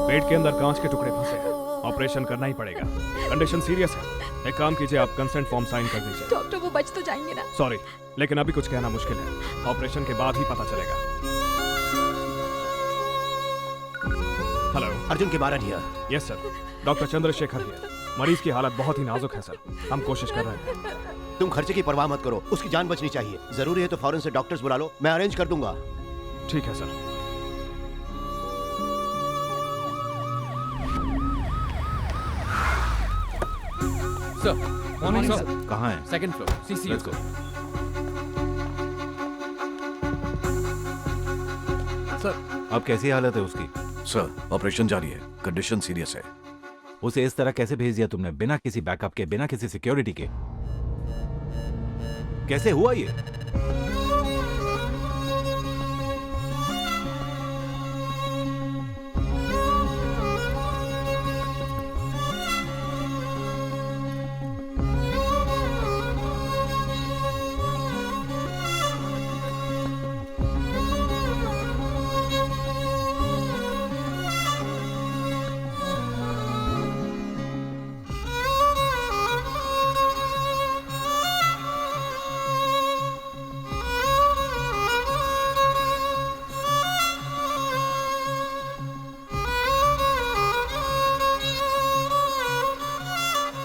Speaker 17: पेट के अंदर कांच के टुकड़े फंसे हैं। ऑपरेशन करना ही पड़ेगा। कंडीशन सीरियस है। एक काम कीजिए, आप कंसेंट फॉर्म साइन कर दीजिए।
Speaker 2: डॉक्टर वो बच तो जाएंगे ना?
Speaker 17: सॉरी, लेकिन अभी कुछ कहना मुश्किल है। ऑपरेशन के बाद ही पता चलेगा। हेलो,
Speaker 7: अर्जुन के बारन here.
Speaker 17: Yes sir, doctor Chandrashekhar here. मरीज की हालत बहुत ही नाजुक है सर, हम कोशिश कर रहे हैं।
Speaker 7: तुम खर्चे की परवाह मत करो, उसकी जान बचनी चाहिए। जरूरी है तो फौरन से डॉक्टर्स बुला लो, मैं अरेंज कर दूंगा।
Speaker 17: ठीक है सर।
Speaker 14: Sir,
Speaker 4: morning
Speaker 14: sir.
Speaker 4: कहाँ है?
Speaker 14: Second floor, CC.
Speaker 4: Let's go.
Speaker 12: Sir,
Speaker 4: अब कैसी हालत है उसकी?
Speaker 13: सर, ऑपरेशन जारी है, कंडीशन सीरियस है।
Speaker 4: उसे इस तरह कैसे भेज दिया तुमने, बिना किसी बैकअप के, बिना किसी सिक्योरिटी के? कैसे हुआ ये?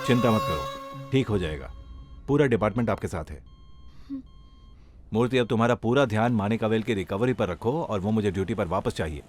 Speaker 4: चिंता मत करो, ठीक हो जाएगा। पूरा डिपार्टमेंट आपके साथ है। मूर्ति, अब तुम्हारा पूरा ध्यान मानिकवेल की रिकवरी पर रखो और वो मुझे ड्यूटी पर वापस चाहिए।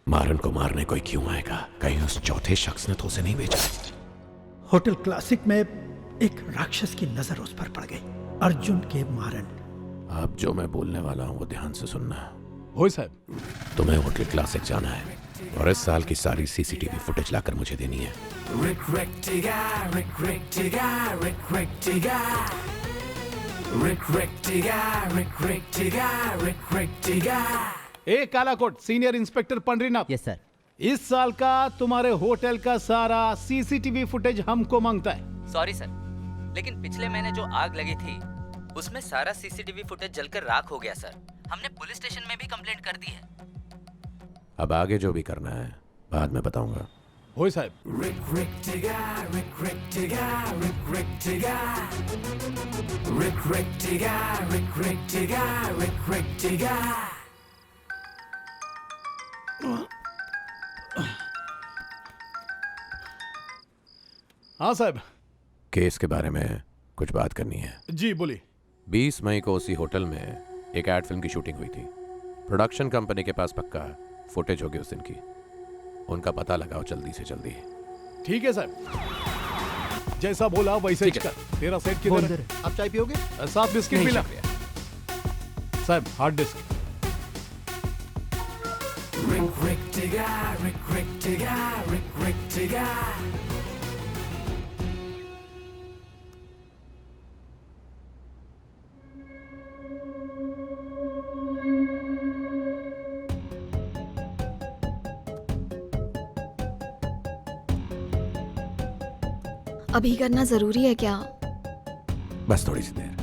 Speaker 1: मारन को मारने कोई क्यों आएगा? कहीं उस चौथे शख्स ने तो उसे नहीं भेजा?
Speaker 9: होटल क्लासिक में एक राक्षस की नजर उस पर पड़ गई, अर्जुन के मारन।
Speaker 1: अब जो मैं बोलने वाला हूँ वो ध्यान से सुनना।
Speaker 12: होय साहब।
Speaker 1: तुम्हें होटल क्लासिक जाना है और इस साल की सारी सीसीटीवी फुटेज लाकर मुझे देनी है।
Speaker 12: ए कालाकोट, senior inspector Pandharinath.
Speaker 3: Yes sir.
Speaker 12: इस साल का तुम्हारे होटल का सारा सीसीटीवी फुटेज हमको मांगता है।
Speaker 3: सॉरी सर, लेकिन पिछले महीने जो आग लगी थी उसमें सारा सीसीटीवी फुटेज जलकर राख हो गया सर। हमने पुलिस स्टेशन में भी कंप्लेंट कर दी है।
Speaker 1: अब आगे जो भी करना है बाद में बताऊंगा।
Speaker 12: होय साहब। हाँ साहब।
Speaker 1: केस के बारे में कुछ बात करनी है।
Speaker 12: जी बोलिए।
Speaker 1: 20 मई को उसी होटल में एक एड फिल्म की शूटिंग हुई थी। प्रोडक्शन कंपनी के पास पक्का फुटेज होगी उस दिन की। उनका पता लगाओ जल्दी से जल्दी।
Speaker 12: ठीक है साहब, जैसा बोला वैसे ही कर। तेरा सेट किधर है?
Speaker 22: आप चाय पियोगे?
Speaker 12: 7 बिस्किट मिला साहब। Hard disk.
Speaker 2: अभी करना जरूरी है क्या?
Speaker 1: बस थोड़ी सी देर।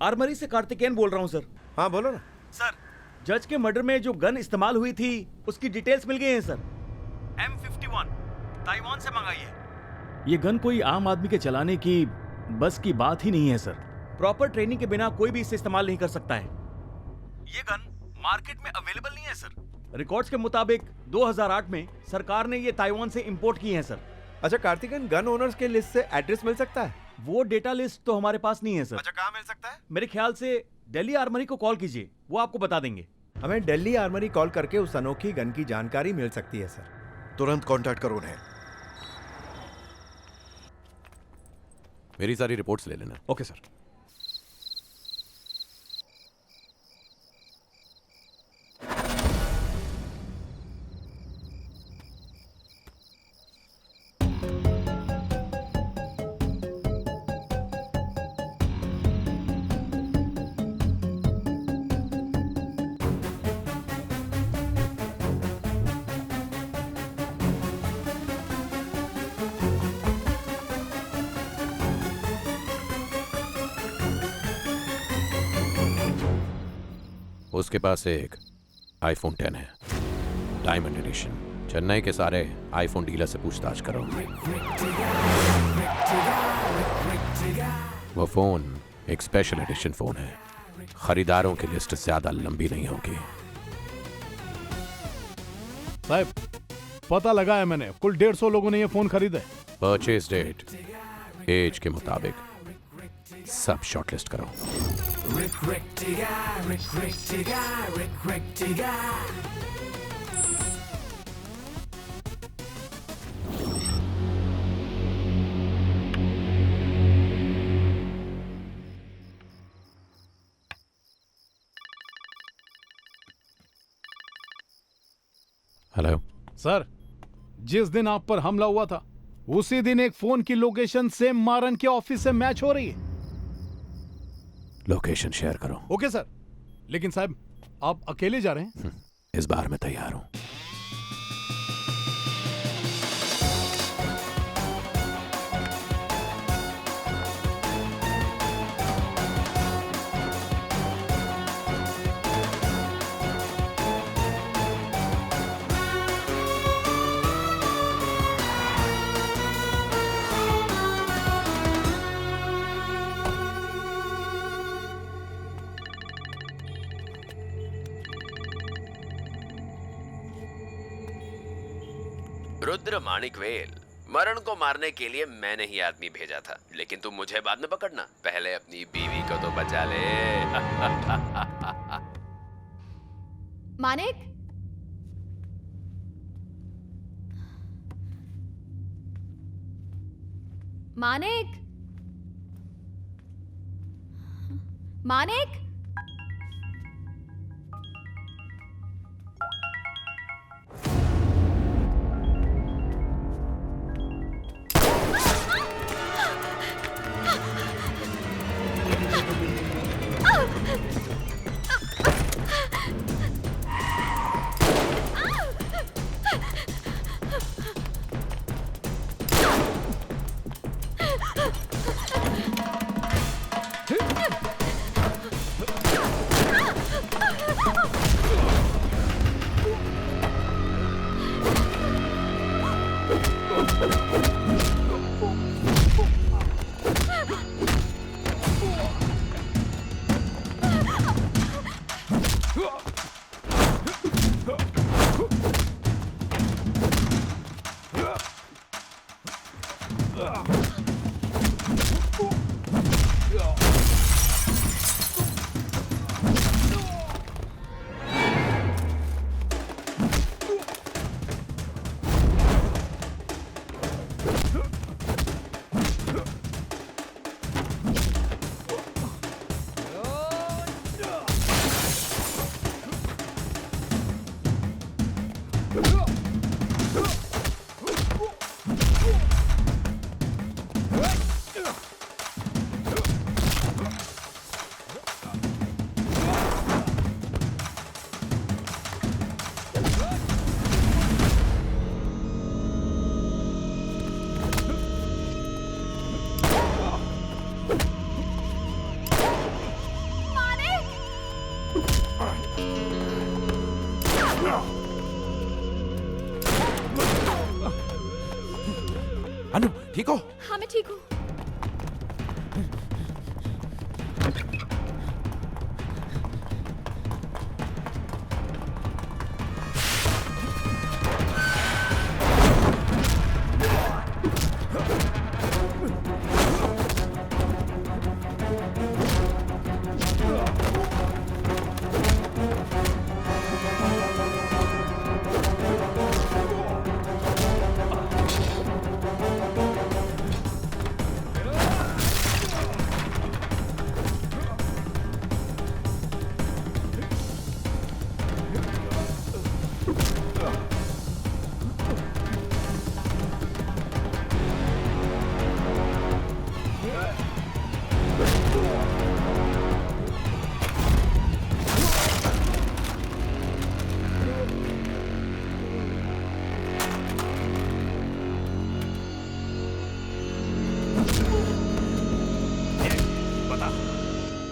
Speaker 22: आर्मरी से कार्तिकेयन बोल रहा हूँ सर। हाँ बोलो ना।
Speaker 17: सर,
Speaker 10: जज के मर्डर में जो गन इस्तेमाल हुई थी उसकी डिटेल्स मिल गई हैं सर।
Speaker 6: M51 ताइवान से मंगाई है।
Speaker 10: ये गन कोई आम आदमी के चलाने की बस की बात ही नहीं है सर। प्रॉपर ट्रेनिंग के बिना कोई भी इसे इस्तेमाल नहीं कर सकता है।
Speaker 6: ये गन मार्केट में अवेलेबल नहीं है सर।
Speaker 10: रिकॉर्ड्स के मुताबिक 2008 में सरकार ने ये ताइवान से इंपोर्ट की है सर।
Speaker 22: अच्छा कार्तिकेन, गन ओनर्स के लिस्ट से एड्रेस मिल सकता है?
Speaker 10: वो डेटा लिस्ट तो हमारे पास नहीं है सर।
Speaker 6: अच्छा, कहाँ मिल सकता है?
Speaker 10: मेरे ख्याल से दिल्ली आर्मरी को कॉल कीजिए, वो आपको बता देंगे।
Speaker 22: हमें दिल्ली आर्मरी कॉल करके उस अनोखी गन की जानकारी मिल सकती है सर।
Speaker 13: तुरंत कांटेक्ट करो उन्हें।
Speaker 1: मेरी सारी रिपोर्ट्स ले लेना।
Speaker 10: Okay sir.
Speaker 1: उसके पास एक आईफोन 10 है, डायमंड एडिशन। चेन्नई के सारे आईफोन डीलर से पूछताछ करो। वो फोन एक स्पेशल एडिशन फोन है, खरीदारों की लिस्ट ज्यादा लंबी नहीं होगी।
Speaker 12: साहब, पता लगा है मैंने, कुल 150 लोगों ने ये फोन खरीदा है।
Speaker 1: परचेज डेट, एज के मुताबिक सब शॉर्टलिस्ट करो। हेलो
Speaker 12: सर, जिस दिन आप पर हमला हुआ था उसी दिन एक फोन की लोकेशन सेम मारन के ऑफिस से मैच हो रही है।
Speaker 1: लोकेशन शेयर करो।
Speaker 12: ओके सर, लेकिन साहब आप अकेले जा रहे हैं?
Speaker 1: इस बार मैं तैयार हूं।
Speaker 21: रुद्र माणिकवेल, मरण को मारने के लिए मैंने ही आदमी भेजा था, लेकिन तुम मुझे बाद में पकड़ना, पहले अपनी बीवी को तो बचा ले।
Speaker 2: मानिक, मानिक, मानिक,
Speaker 1: अनु ठीक हो?
Speaker 2: हाँ मैं ठीक हूँ।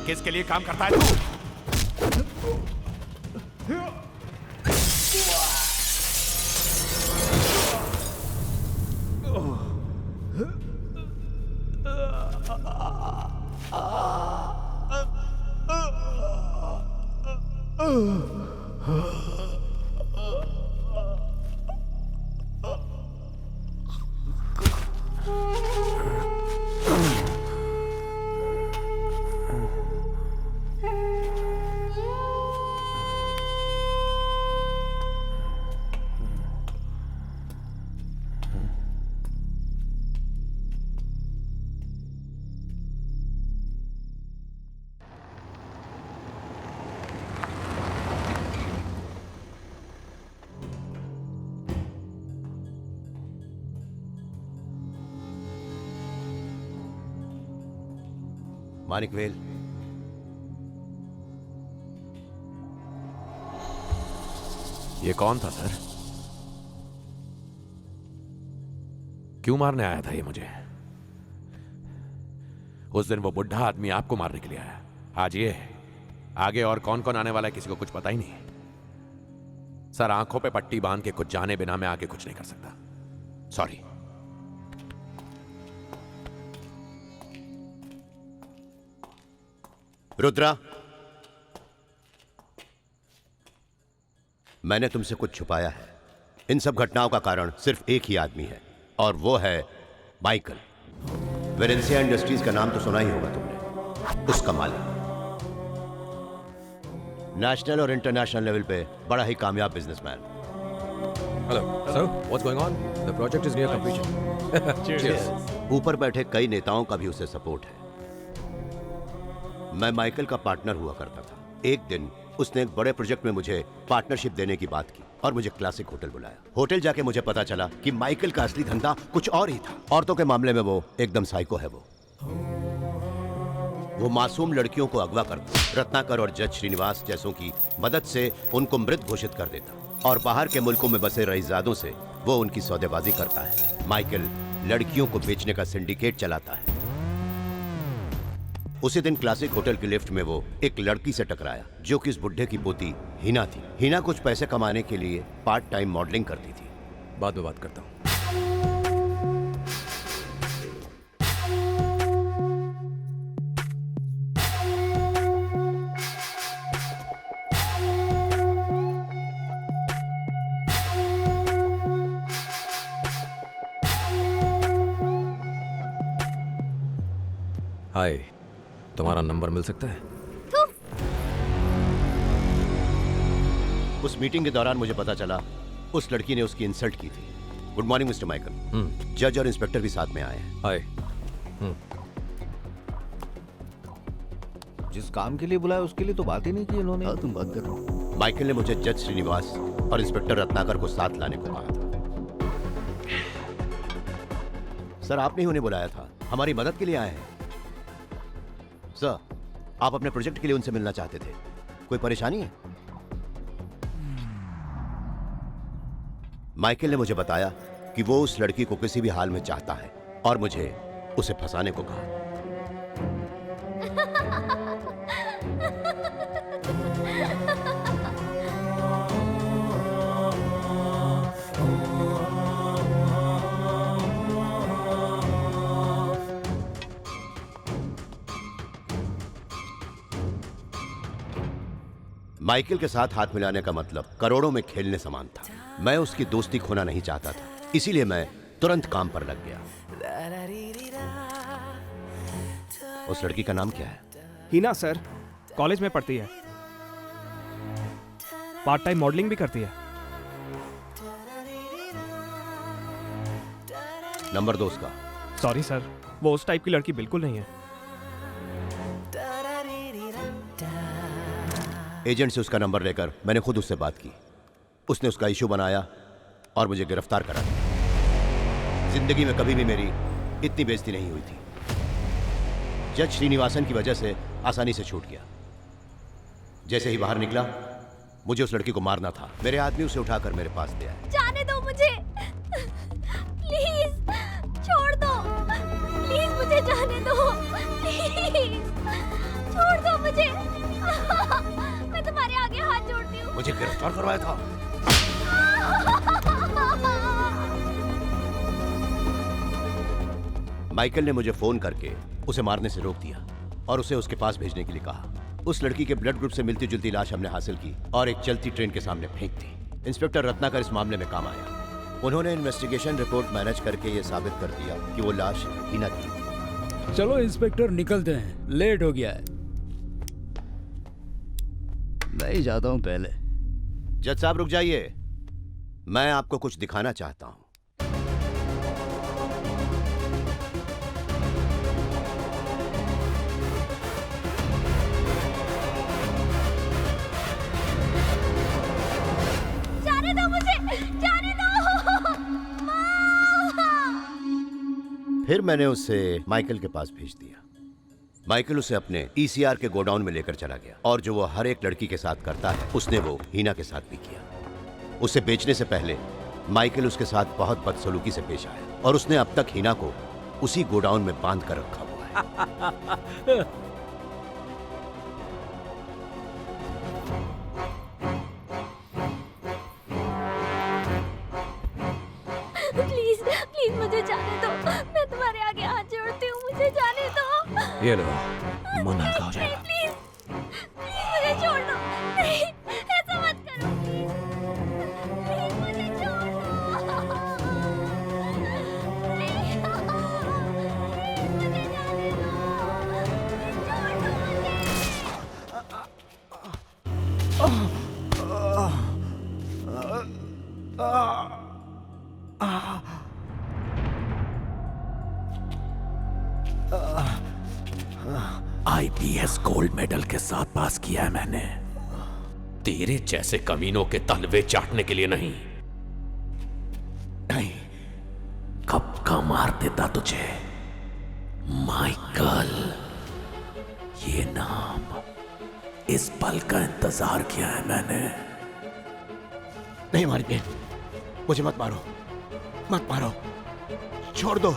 Speaker 1: किसके लिए काम करता है तू?
Speaker 7: मानिकवेल,
Speaker 1: ये कौन था सर? क्यों मारने आया था ये मुझे? उस दिन वो बुढ़ा आदमी आपको मारने के लिए आया, आज ये। आगे और कौन कौन आने वाला है किसी को कुछ पता ही नहीं। सर आंखों पे पट्टी बांध के कुछ जाने बिना मैं आगे कुछ नहीं कर सकता, सॉरी।
Speaker 7: रुद्रा, मैंने तुमसे कुछ छुपाया है। इन सब घटनाओं का कारण सिर्फ एक ही आदमी है और वो है माइकल। वेरेंसिया इंडस्ट्रीज का नाम तो सुना ही होगा तुमने, उसका मालिक। नेशनल और इंटरनेशनल लेवल पे बड़ा ही कामयाब businessman.
Speaker 1: Hello sir, what's going on? The project is near completion. Cheers.
Speaker 7: ऊपर बैठे कई नेताओं का भी उसे सपोर्ट है। मैं माइकल का पार्टनर हुआ करता था। एक दिन उसने एक बड़े प्रोजेक्ट में मुझे पार्टनरशिप देने की बात की और मुझे क्लासिक होटल बुलाया। होटल जाके मुझे पता चला कि माइकल का असली धंधा कुछ और ही था। औरतों के मामले में वो एकदम साइको है। वो मासूम लड़कियों को अगवा करता, रत्नाकर और जज श्रीनिवास जैसों की मदद से उनको मृत घोषित कर देता और बाहर के मुल्कों में बसे रईसजादों से वो उनकी सौदेबाजी करता है। माइकल लड़कियों को बेचने का सिंडिकेट चलाता है। उसी दिन क्लासिक होटल की लिफ्ट में वो एक लड़की से टकराया जो कि उस बुढ़े की पोती हिना थी। हिना कुछ पैसे कमाने के लिए पार्ट टाइम मॉडलिंग करती थी।
Speaker 1: बाद में बात करता हूँ। हाय, तुम्हारा नंबर मिल सकता है?
Speaker 7: उस मीटिंग के दौरान मुझे पता चला उस लड़की ने उसकी इंसल्ट की थी। Good morning mister Michael. जज और इंस्पेक्टर भी साथ में आए हैं।
Speaker 1: हाय।
Speaker 4: जिस काम के लिए बुलाया उसके लिए तो बात ही नहीं की इन्होंने।
Speaker 7: तुम बात करो। माइकल ने मुझे जज श्रीनिवास और इंस्पेक्टर रत्नाकर को साथ लाने को कहा था। सर, आपने ही उन्हें बुलाया था, हमारी मदद के लिए आए हैं। सर, आप अपने प्रोजेक्ट के लिए उनसे मिलना चाहते थे, कोई परेशानी है? माइकल ने मुझे बताया कि वो उस लड़की को किसी भी हाल में चाहता है और मुझे उसे फंसाने को कहा। माइकल के साथ हाथ मिलाने का मतलब करोड़ों में खेलने समान था। मैं उसकी दोस्ती खोना नहीं चाहता था, इसीलिए मैं तुरंत काम पर लग गया। उस लड़की का नाम क्या है?
Speaker 17: हिना सर, कॉलेज में पढ़ती है, पार्ट टाइम मॉडलिंग भी करती है।
Speaker 7: नंबर 2 उसका।
Speaker 17: सॉरी सर, वो उस टाइप की लड़की बिल्कुल नहीं है।
Speaker 7: एजेंट से उसका नंबर लेकर मैंने खुद उससे बात की। उसने उसका इशू बनाया और मुझे गिरफ्तार करा दिया। जिंदगी में कभी भी मेरी इतनी बेइज्जती नहीं हुई थी। जज श्रीनिवासन की वजह से आसानी से छूट गया। जैसे ही बाहर निकला, मुझे उस लड़की को मारना था। मेरे आदमी उसे उठाकर मेरे पास ले आए।
Speaker 2: जाने दो मुझे, प्लीज छोड़ दो, प्लीज मुझे जाने दो, प्लीज छोड़ दो मुझे। मैं तुम्हारे आगे हाथ जोड़ती हूँ।
Speaker 7: मुझे गिरफ्तार करवाया था। माइकल ने मुझे फोन करके उसे मारने से रोक दिया और उसे उसके पास भेजने के लिए कहा। उस लड़की के ब्लड ग्रुप से मिलती जुलती लाश हमने हासिल की और एक चलती ट्रेन के सामने फेंक दी। इंस्पेक्टर रत्नाकर इस मामले में काम आया। उन्होंने इन्वेस्टिगेशन रिपोर्ट मैनेज करके ये साबित कर दिया कि वो लाश हिना की थी।
Speaker 18: चलो इंस्पेक्टर निकलते हैं, लेट हो गया है। मैं ही जाता हूँ पहले।
Speaker 7: जज साहब रुक जाइए, मैं आपको कुछ दिखाना चाहता हूँ।
Speaker 2: जाने दो मुझे, जाने दो।
Speaker 7: फिर मैंने उसे माइकल के पास भेज दिया। माइकल उसे अपने ईसीआर के गोडाउन में लेकर चला गया और जो वो हर एक लड़की के साथ करता है, उसने वो हिना के साथ भी किया। उसे बेचने से पहले माइकल उसके साथ बहुत बदसलूकी से पेश आया और उसने अब तक हिना को उसी गोडाउन में बांध कर रखा हुआ है।
Speaker 2: प्लीज प्लीज मुझे जाने दो, मैं तुम्हारे आगे हाथ जोड़ती हूँ, मुझे जाने दो।
Speaker 1: ये लो, मन हल्का हो जाएगा।
Speaker 2: प्लीज प्लीज मुझे छोड़ दो, नहीं ऐसा मत करो, प्लीज मुझे छोड़ दो।
Speaker 1: आईपीएस गोल्ड मेडल के साथ पास किया है मैंने। तेरे जैसे कमीनों के तलवे चाटने के लिए नहीं। कब का मार देता तुझे माइकल। ये नाम, इस पल का इंतजार किया है मैंने।
Speaker 7: नहीं मारिए, मुझे मत मारो, मत मारो, छोड़ दो।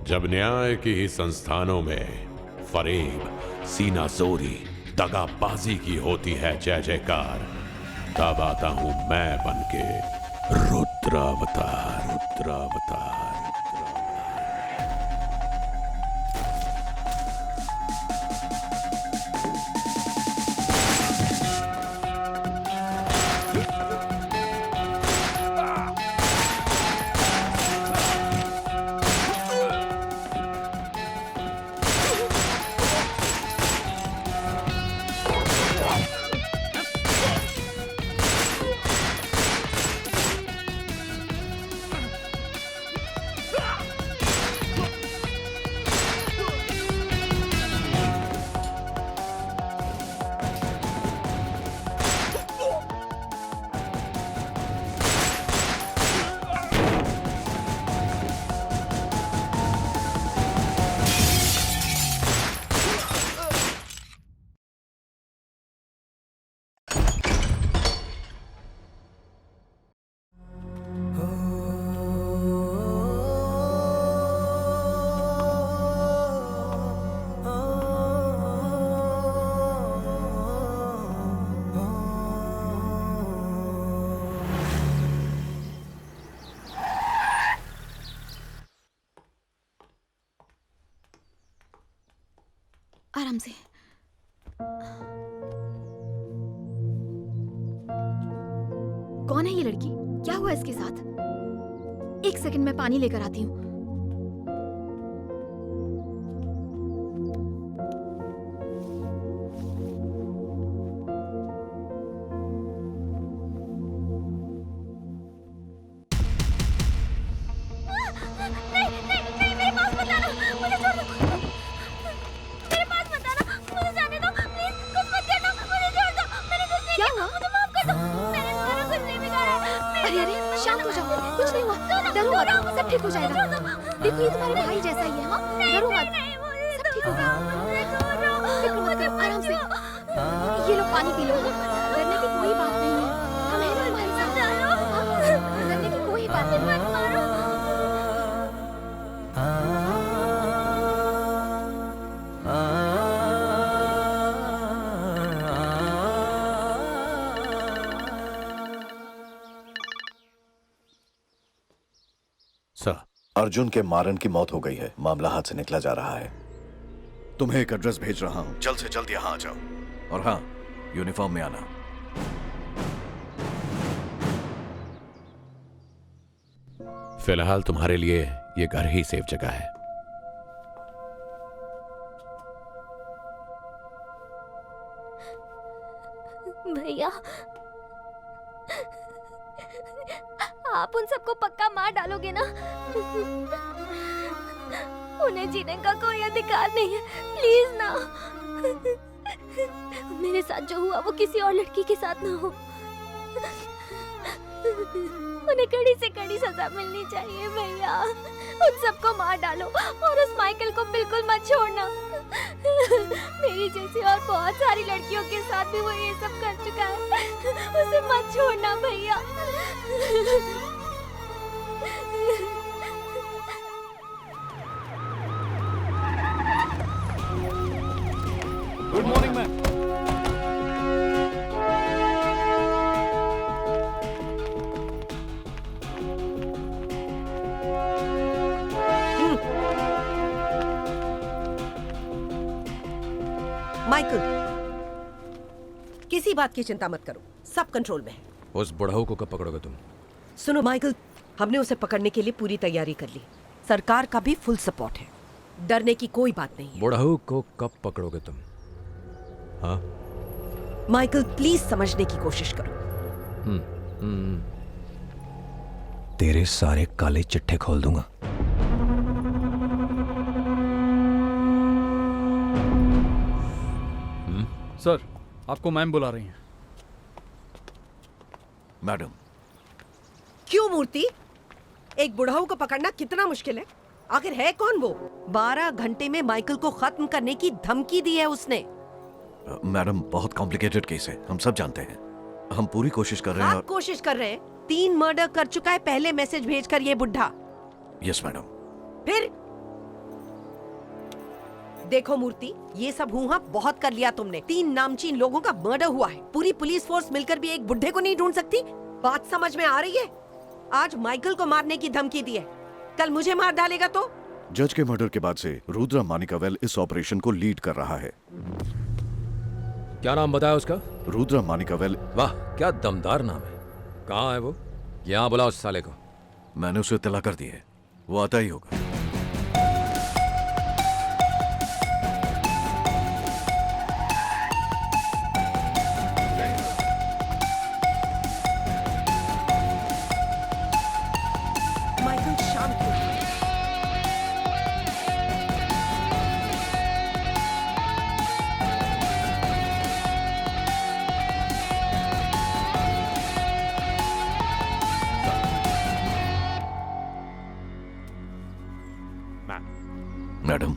Speaker 1: जब न्याय की ही संस्थानों में फरेब, सीनाजोरी, दगाबाजी की होती है जय जयकार, तब आता हूं मैं बनके रुद्रावतार। रुद्रावतार
Speaker 2: से। कौन है ये लड़की? क्या हुआ इसके साथ? एक सेकंड में पानी लेकर आती हूँ।
Speaker 13: अर्जुन के मारन की मौत हो गई है। मामला हाथ से निकला जा रहा है। तुम्हें एक एड्रेस भेज रहा हूं, जल्द से जल्द यहां आ जाओ। और हाँ, यूनिफॉर्म में आना।
Speaker 1: फिलहाल तुम्हारे लिए ये घर ही सेफ जगह है।
Speaker 19: भैया, आप उन सबको पक्का मार डालोगे ना? उन्हें जीने का कोई अधिकार नहीं है। प्लीज ना। मेरे साथ जो हुआ वो किसी और लड़की के साथ ना हो। उन्हें कड़ी से कड़ी सजा मिलनी चाहिए भैया। उन सबको मार डालो और उस माइकल को बिल्कुल मत छोड़ना। मेरी जैसी और बहुत सारी लड़कियों के साथ भी वो ये सब कर चुका है। उसे मत छोड़ना भैया।
Speaker 12: Good morning ma'am.
Speaker 20: माइकल, किसी बात की चिंता मत करो, सब कंट्रोल में है।
Speaker 14: उस बुढ़ाऊ को कब पकड़ोगे तुम?
Speaker 20: सुनो माइकल, हमने उसे पकड़ने के लिए पूरी तैयारी कर ली। सरकार का भी फुल सपोर्ट है। डरने की कोई बात नहीं है।
Speaker 14: बुढ़ाऊ को कब पकड़ोगे तुम? हाँ?
Speaker 20: माइकल, प्लीज समझने की कोशिश करो।
Speaker 23: तेरे सारे काले चिट्ठे खोल दूंगा।
Speaker 11: सर, आपको मैम बुला रही हैं।
Speaker 13: मैडम।
Speaker 20: क्यों मूर्ति? एक बुढ़ाऊ को पकड़ना कितना मुश्किल है? आखिर है कौन वो? 12 घंटे में माइकल को खत्म करने की धमकी दी है उसने।
Speaker 13: मैडम, बहुत कॉम्प्लिकेटेड केस है, हम सब जानते हैं। हम पूरी कोशिश कर रहे हैं।
Speaker 20: आप कोशिश कर रहे हैं? 3 मर्डर कर चुका है पहले मैसेज भेजकर ये बुढ़ा।
Speaker 13: Yes madam.
Speaker 20: फिर देखो मूर्ति, ये सब हुआ बहुत कर लिया तुमने। 3 नामचीन लोगों का मर्डर हुआ है। पूरी पुलिस फोर्स मिलकर भी एक बुढ़े को नहीं ढूंढ सकती। बात समझ में आ रही है? आज माइकल को मारने की धमकी दी है, कल मुझे मार डालेगा तो?
Speaker 13: जज के मर्डर के बाद से रुद्रा मानिकावेल इस ऑपरेशन को लीड कर रहा है।
Speaker 14: क्या नाम बताया उसका?
Speaker 13: रुद्रा मानिकावेल।
Speaker 14: वाह, क्या दमदार नाम है। कहाँ है वो? यहाँ बुलाओ उस साले को।
Speaker 13: मैंने उसे इत्तला कर दी है, वो आता ही होगा। मैडम,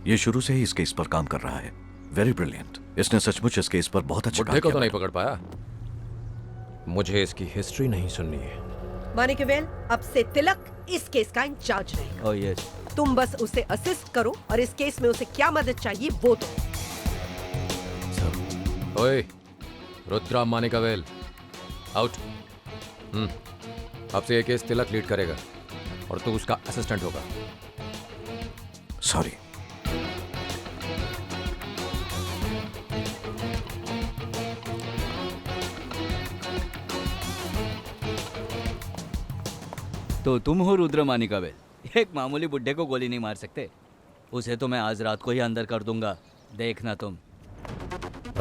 Speaker 13: ये शुरू से ही इस केस पर काम कर रहा है। Very brilliant. इसने सचमुच इस केस पर बहुत अच्छा काम
Speaker 14: बुढ़े को
Speaker 13: किया।
Speaker 14: तो नहीं पकड़ पाया। मुझे इसकी हिस्ट्री नहीं सुननी है।
Speaker 20: मानिकवेल, अब से तिलक इस केस का इंचार्ज रहेगा।
Speaker 16: Oh yes.
Speaker 20: तुम बस उसे असिस्ट करो और इस केस में उसे क्या मदद चाहिए वो दो।
Speaker 14: ओए, रुद्रा मानिकावेल, आउट। अब से ये केस तिलक लीड करेगा और तू उसका असिस्टेंट होगा।
Speaker 13: सॉरी।
Speaker 18: तो तुम हो रुद्र मानिकवेल? एक मामूली बुड्ढे को गोली नहीं मार सकते। उसे तो मैं आज रात को ही अंदर कर दूंगा, देखना तुम।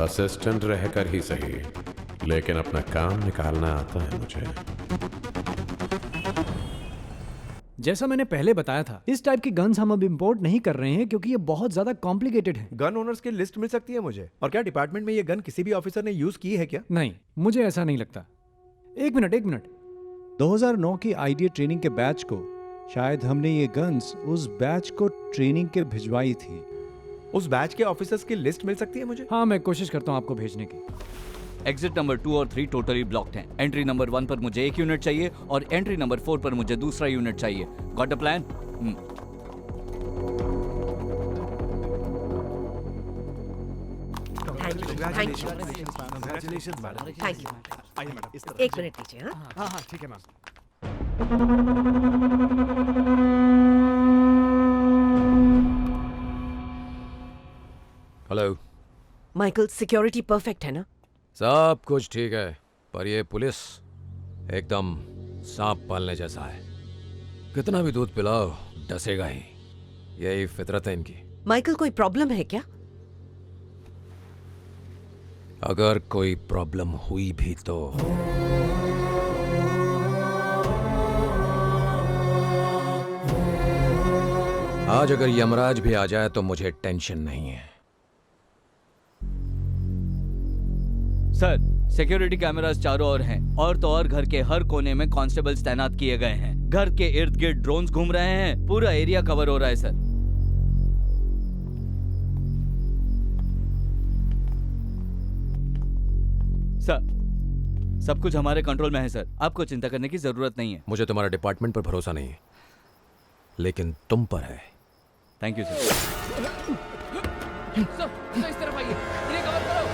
Speaker 1: असिस्टेंट रहकर ही सही, लेकिन अपना काम निकालना आता है मुझे।
Speaker 5: जैसा मैंने पहले बताया था, इस टाइप की गन्स हम अब इंपोर्ट नहीं कर रहे हैं क्योंकि ये बहुत ज्यादा कॉम्प्लिकेटेड है।
Speaker 22: गन ओनर्स की लिस्ट मिल सकती है मुझे? और क्या डिपार्टमेंट में ये गन किसी भी ऑफिसर ने यूज की है क्या?
Speaker 5: नहीं, मुझे ऐसा नहीं लगता। एक मिनट 2009 की आईडीए ट्रेनिंग के बैच को शायद हमने ये गन्स उस बैच को ट्रेनिंग के भिजवाई थी।
Speaker 22: उस बैच के ऑफिसर्स की लिस्ट मिल सकती है मुझे?
Speaker 5: हाँ, मैं कोशिश करता हूँ आपको भेजने की।
Speaker 18: एग्जिट नंबर 2 और 3 टोटली ब्लॉक्ड हैं। एंट्री नंबर 1 पर मुझे एक यूनिट चाहिए और एंट्री नंबर 4 पर मुझे दूसरा यूनिट चाहिए। Got the plan?
Speaker 20: Thank you. एक मिनट दीजिए। हाँ
Speaker 12: हाँ ठीक है ma'am.
Speaker 14: Hello
Speaker 20: Michael, security perfect है ना?
Speaker 14: सब कुछ ठीक है, पर ये पुलिस एकदम सांप पालने जैसा है। कितना भी दूध पिलाओ डसेगा ही, यही फितरत है इनकी।
Speaker 20: माइकल, कोई प्रॉब्लम है क्या?
Speaker 14: अगर कोई प्रॉब्लम हुई भी तो आज अगर यमराज भी आ जाए तो मुझे टेंशन नहीं है।
Speaker 18: सर, सिक्योरिटी कैमरास चारों ओर हैं और तो और घर के हर कोने में कांस्टेबल्स तैनात किए गए हैं। घर के इर्द गिर्द ड्रोन्स घूम रहे हैं, पूरा एरिया कवर हो रहा है सर। सर, सब कुछ हमारे कंट्रोल में है सर, आपको चिंता करने की जरूरत नहीं है।
Speaker 14: मुझे तुम्हारे डिपार्टमेंट पर भरोसा नहीं है, लेकिन तुम पर है।
Speaker 18: Thank you sir.
Speaker 14: इस तरफ आइए, इन्हें कवर करो।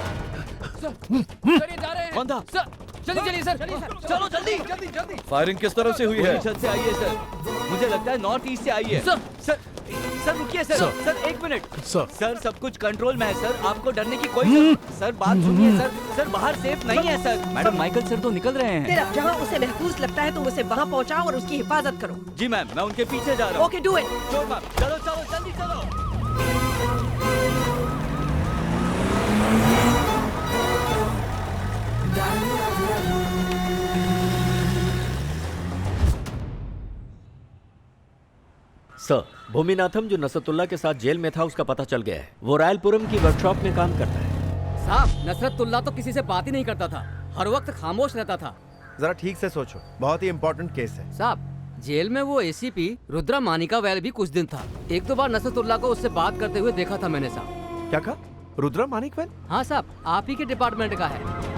Speaker 18: सर, ये जा रहे हैं। कौन था?
Speaker 14: सर, चलिए सर,
Speaker 18: चलो जल्दी।
Speaker 10: फायरिंग किस तरफ से हुई है?
Speaker 18: छत से आई है सर, मुझे लगता है नॉर्थ ईस्ट से आई है। सर रुकिए सर, एक मिनट सर, सब कुछ कंट्रोल में है सर, आपको डरने की कोई सर बात सुनिए सर, बाहर सेफ नहीं है सर। मैडम, माइकल सर तो निकल रहे हैं।
Speaker 20: तेरा जहाँ उसे महफूज लगता है तुम उसे वहाँ पहुँचाओ और उसकी हिफाजत करो।
Speaker 18: जी मैम, मैं उनके पीछे जा रहा हूँ।
Speaker 20: Okay, do it.
Speaker 18: चलो जल्दी चलो।
Speaker 16: सर, भूमिनाथम जो नसरतुल्ला के साथ जेल में था उसका पता चल गया है। वो रायलपुरम की वर्कशॉप में काम करता है।
Speaker 14: साहब, नसरतुल्ला तो किसी से बात ही नहीं करता था, हर वक्त खामोश रहता था।
Speaker 22: जरा ठीक से सोचो, बहुत ही इंपॉर्टेंट केस है।
Speaker 14: साहब, जेल में वो एसीपी रुद्रा मानिकावेल भी कुछ दिन था। एक दो बार नसरतुल्ला को उससे बात करते हुए देखा था मैंने साहब।
Speaker 22: क्या कहा? रुद्रा मानिकवेल?
Speaker 14: हाँ साहब, आप ही के डिपार्टमेंट का है।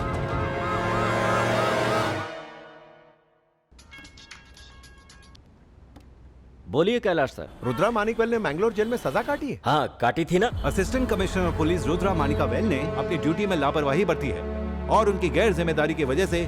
Speaker 16: बोलिए कैलाश सर।
Speaker 22: रुद्रा मानिकवेल ने मैंगलोर जेल में सजा काटी है?
Speaker 16: हाँ, काटी थी ना।
Speaker 4: Assistant commissioner of police Rudra Manickavel ने अपनी ड्यूटी में लापरवाही बरती है और उनकी गैर जिम्मेदारी की वजह से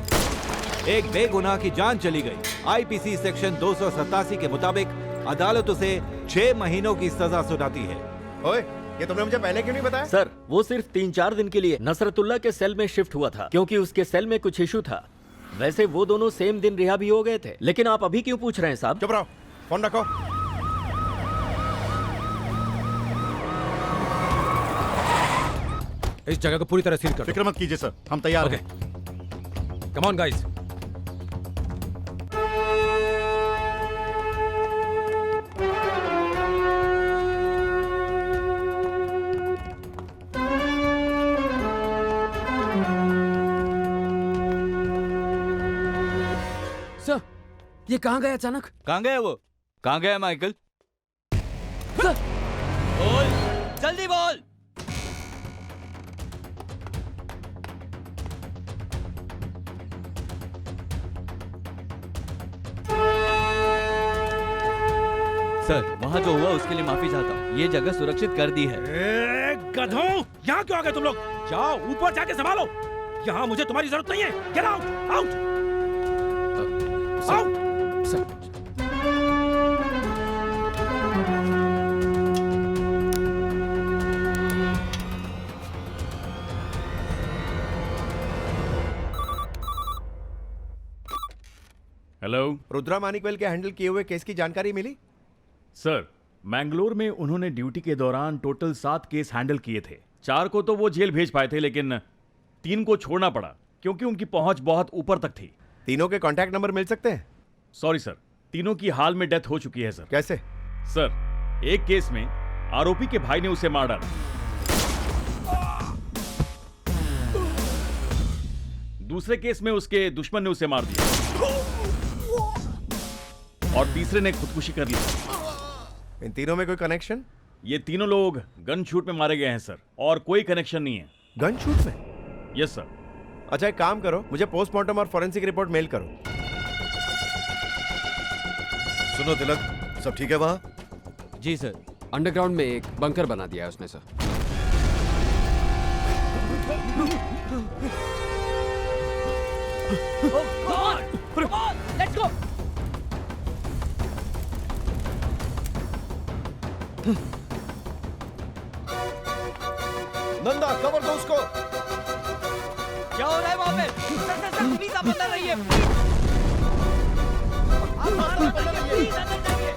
Speaker 4: एक बेगुनाह की जान चली गई। आईपीसी सेक्शन 287 के मुताबिक अदालत उसे 6 महीनों की सजा सुनाती है।
Speaker 22: ओए, ये तुमने मुझे पहले क्यों नहीं बताया?
Speaker 16: सर, वो सिर्फ 3-4 दिन के लिए नसरतुल्ला के सेल में शिफ्ट हुआ था क्योंकि उसके सेल में कुछ इशू था। वैसे वो दोनों सेम दिन रिहा भी हो गए थे। लेकिन आप अभी क्यों पूछ रहे हैं साहब?
Speaker 22: चुप रहो, फोन रखो।
Speaker 14: इस जगह को पूरी तरह सील कर दो।
Speaker 6: फिक्र मत कीजिए सर, हम तैयार हैं।
Speaker 14: Come on guys. सर, ये कहाँ गया अचानक?
Speaker 18: कहाँ गया वो? कहाँ गया माइकल? बोल, जल्दी बोल। सर, वहाँ जो हुआ उसके लिए माफी चाहता हूँ। ये जगह सुरक्षित कर दी है।
Speaker 10: गधों, यहाँ क्यों आ गए तुम लोग? जाओ ऊपर जाके संभालो। यहाँ मुझे तुम्हारी जरूरत नहीं है। Get out, out, out. Hello.
Speaker 22: Rudra Manickavel के हैंडल किए हुए केस की जानकारी मिली?
Speaker 10: सर, मैंगलोर में उन्होंने ड्यूटी के दौरान टोटल 7 केस हैंडल किए थे। 4 को तो वो जेल भेज पाए थे, लेकिन 3 को छोड़ना पड़ा क्योंकि उनकी पहुंच बहुत ऊपर तक थी।
Speaker 22: तीनों के कॉन्टैक्ट नंबर मिल सकते हैं?
Speaker 10: सॉरी सर, तीनों की हाल में डेथ हो चुकी है सर।
Speaker 22: कैसे?
Speaker 10: सर, एक केस में आरोपी के भाई ने उसे मार डाला, दूसरे केस में उसके दुश्मन ने उसे मार दिया और तीसरे ने खुदकुशी कर ली।
Speaker 22: इन तीनों में कोई कनेक्शन?
Speaker 10: ये तीनों लोग गन शूट में मारे गए हैं सर, और कोई कनेक्शन नहीं है।
Speaker 22: गन शूट में?
Speaker 10: Yes sir.
Speaker 22: अच्छा, एक काम करो, मुझे पोस्टमार्टम और फॉरेंसिक रिपोर्ट मेल करो।
Speaker 13: सुनो तिलक, सब ठीक है वहां?
Speaker 8: जी सर, अंडरग्राउंड में एक बंकर बना दिया है उसने sir.
Speaker 18: Come on, let's go.
Speaker 22: Nanda, cover दो उसको।
Speaker 18: क्या हो रहा है वहां पे? सर, प्लीज आप अंदर रहिए। प्लीज अंदर जाइए।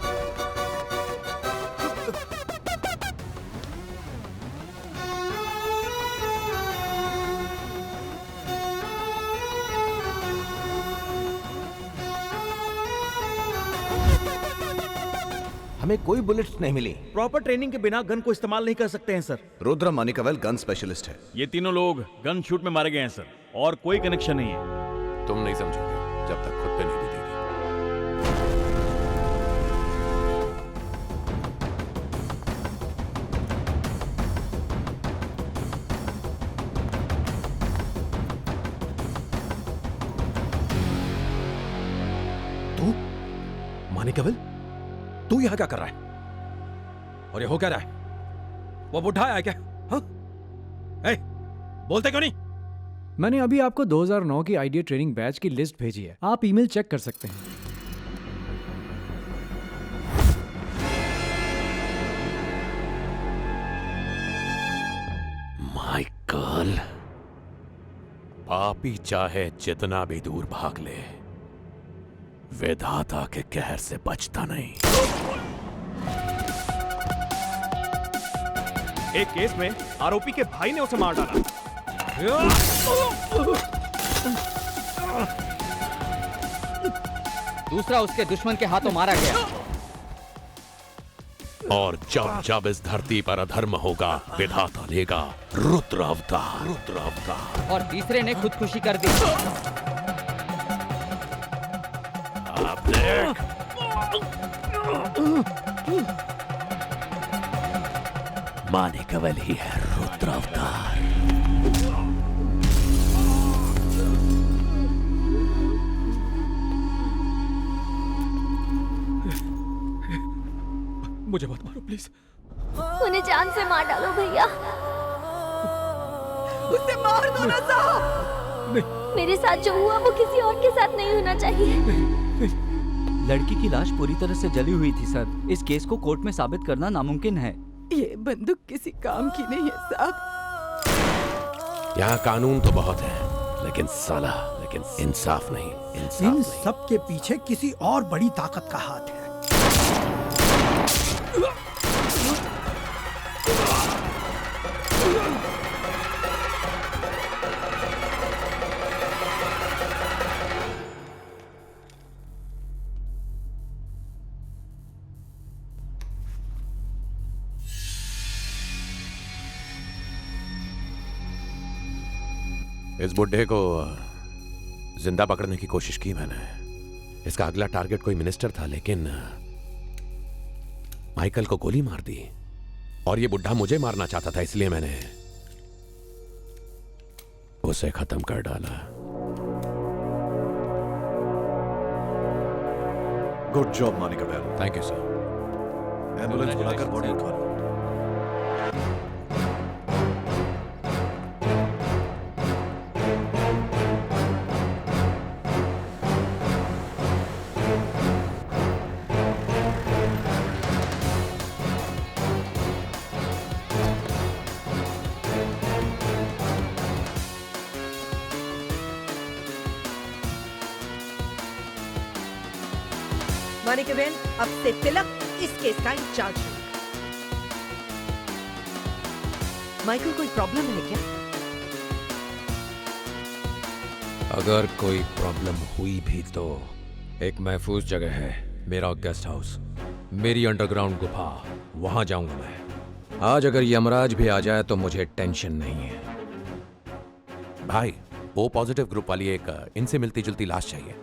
Speaker 4: हमें कोई बुलेट्स नहीं मिली।
Speaker 10: प्रॉपर ट्रेनिंग के बिना गन को इस्तेमाल नहीं कर सकते हैं सर।
Speaker 13: रुद्रा मानिकवेल गन स्पेशलिस्ट है।
Speaker 10: ये तीनों लोग गन शूट में मारे गए हैं सर, और कोई कनेक्शन नहीं है।
Speaker 1: तुम नहीं समझोगे जब तक खुद पे नहीं बीतेगी।
Speaker 14: तू मानिकवेल, तू यहां क्या कर रहा है? और ये हो क्या रहा है? वो बुढ़ा है क्या? हाँ? ए, बोलते क्यों नहीं?
Speaker 5: मैंने अभी आपको 2009 की आईडिया ट्रेनिंग बैच की लिस्ट भेजी है, आप ईमेल चेक कर सकते हैं।
Speaker 1: माइकल, पापी चाहे जितना भी दूर भाग ले, विधाता के कहर से बचता नहीं।
Speaker 17: एक केस में आरोपी के भाई ने उसे मार डाला।
Speaker 18: दूसरा उसके दुश्मन के हाथों मारा गया।
Speaker 1: और जब जब इस धरती पर अधर्म होगा, विधाता लेगा रुद्र अवतार। रुद्र अवतार।
Speaker 18: और तीसरे ने खुदकुशी कर दी।
Speaker 1: मानिकवेल ही है रुद्र अवतार।
Speaker 14: मुझे मत मारो प्लीज।
Speaker 19: उन्हें जान से मार डालो भैया। उसे मार दो ना साहब। मेरे साथ जो हुआ वो किसी और के साथ नहीं होना चाहिए।
Speaker 18: लड़की की लाश पूरी तरह से जली हुई थी सर। इस केस को कोर्ट में साबित करना नामुमकिन है।
Speaker 9: ये बंदूक किसी काम की नहीं है साहब।
Speaker 1: यहाँ कानून तो बहुत है, लेकिन साला, लेकिन इंसाफ नहीं। इंसाफ
Speaker 15: इन
Speaker 1: नहीं।
Speaker 15: सब के पीछे किसी और बड़ी ताकत का हाथ है।
Speaker 1: इस बुड्ढे को जिंदा पकड़ने की कोशिश की मैंने। इसका अगला टारगेट कोई मिनिस्टर था, लेकिन माइकल को गोली मार दी। और ये बुड्ढा मुझे मारना चाहता था, इसलिए मैंने उसे खत्म कर डाला।
Speaker 13: Good job Manickavel.
Speaker 1: Thank you sir.
Speaker 13: Ambulance बुलाकर बॉडी उठा लो।
Speaker 20: मानिकवेल, अब से तिलक इस केस का इंचार्ज है। माइकल, कोई प्रॉब्लम है क्या?
Speaker 23: अगर कोई प्रॉब्लम हुई भी तो एक महफूज जगह है, मेरा गेस्ट हाउस, मेरी अंडरग्राउंड गुफा, वहां जाऊंगा मैं। आज अगर यमराज भी आ जाए तो मुझे टेंशन नहीं है।
Speaker 1: भाई, वो पॉजिटिव ग्रुप वाली एक इनसे मिलती जुलती लाश चाहिए।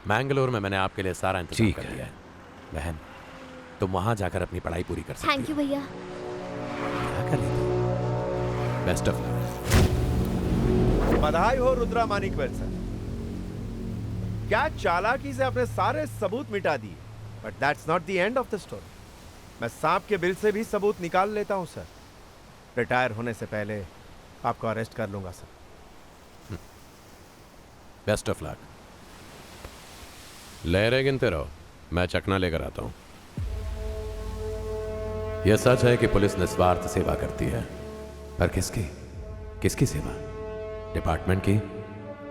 Speaker 1: मैंगलोर में मैंने आपके लिए सारा इंतजाम कर लिया है। बहन, तुम वहां जाकर अपनी पढ़ाई पूरी कर सकती
Speaker 19: थैंक यू भैया।
Speaker 1: Best of luck.
Speaker 22: बधाई हो रुद्रा मानिकवेल सर। क्या चालाकी से अपने सारे सबूत मिटा दिए, but that's not the end of the story. मैं सांप के बिल से भी सबूत निकाल लेता हूं सर। रिटायर होने से पहले आपको अरेस्ट कर लूंगा सर।
Speaker 1: Best of luck. लहरें गिनते रहो, मैं चकना लेकर आता हूं। यह सच है कि पुलिस निस्वार्थ सेवा करती है, पर किसकी? किसकी सेवा? डिपार्टमेंट की,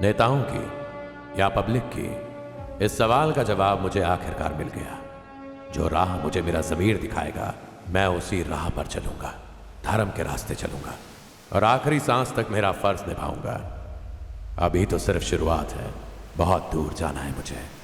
Speaker 1: नेताओं की, या पब्लिक की? इस सवाल का जवाब मुझे आखिरकार मिल गया। जो राह मुझे मेरा ज़मीर दिखाएगा, मैं उसी राह पर चलूंगा, धर्म के रास्ते चलूंगा और आखिरी सांस तक मेरा फर्ज निभाऊंगा। अभी तो सिर्फ शुरुआत है, बहुत दूर जाना है मुझे।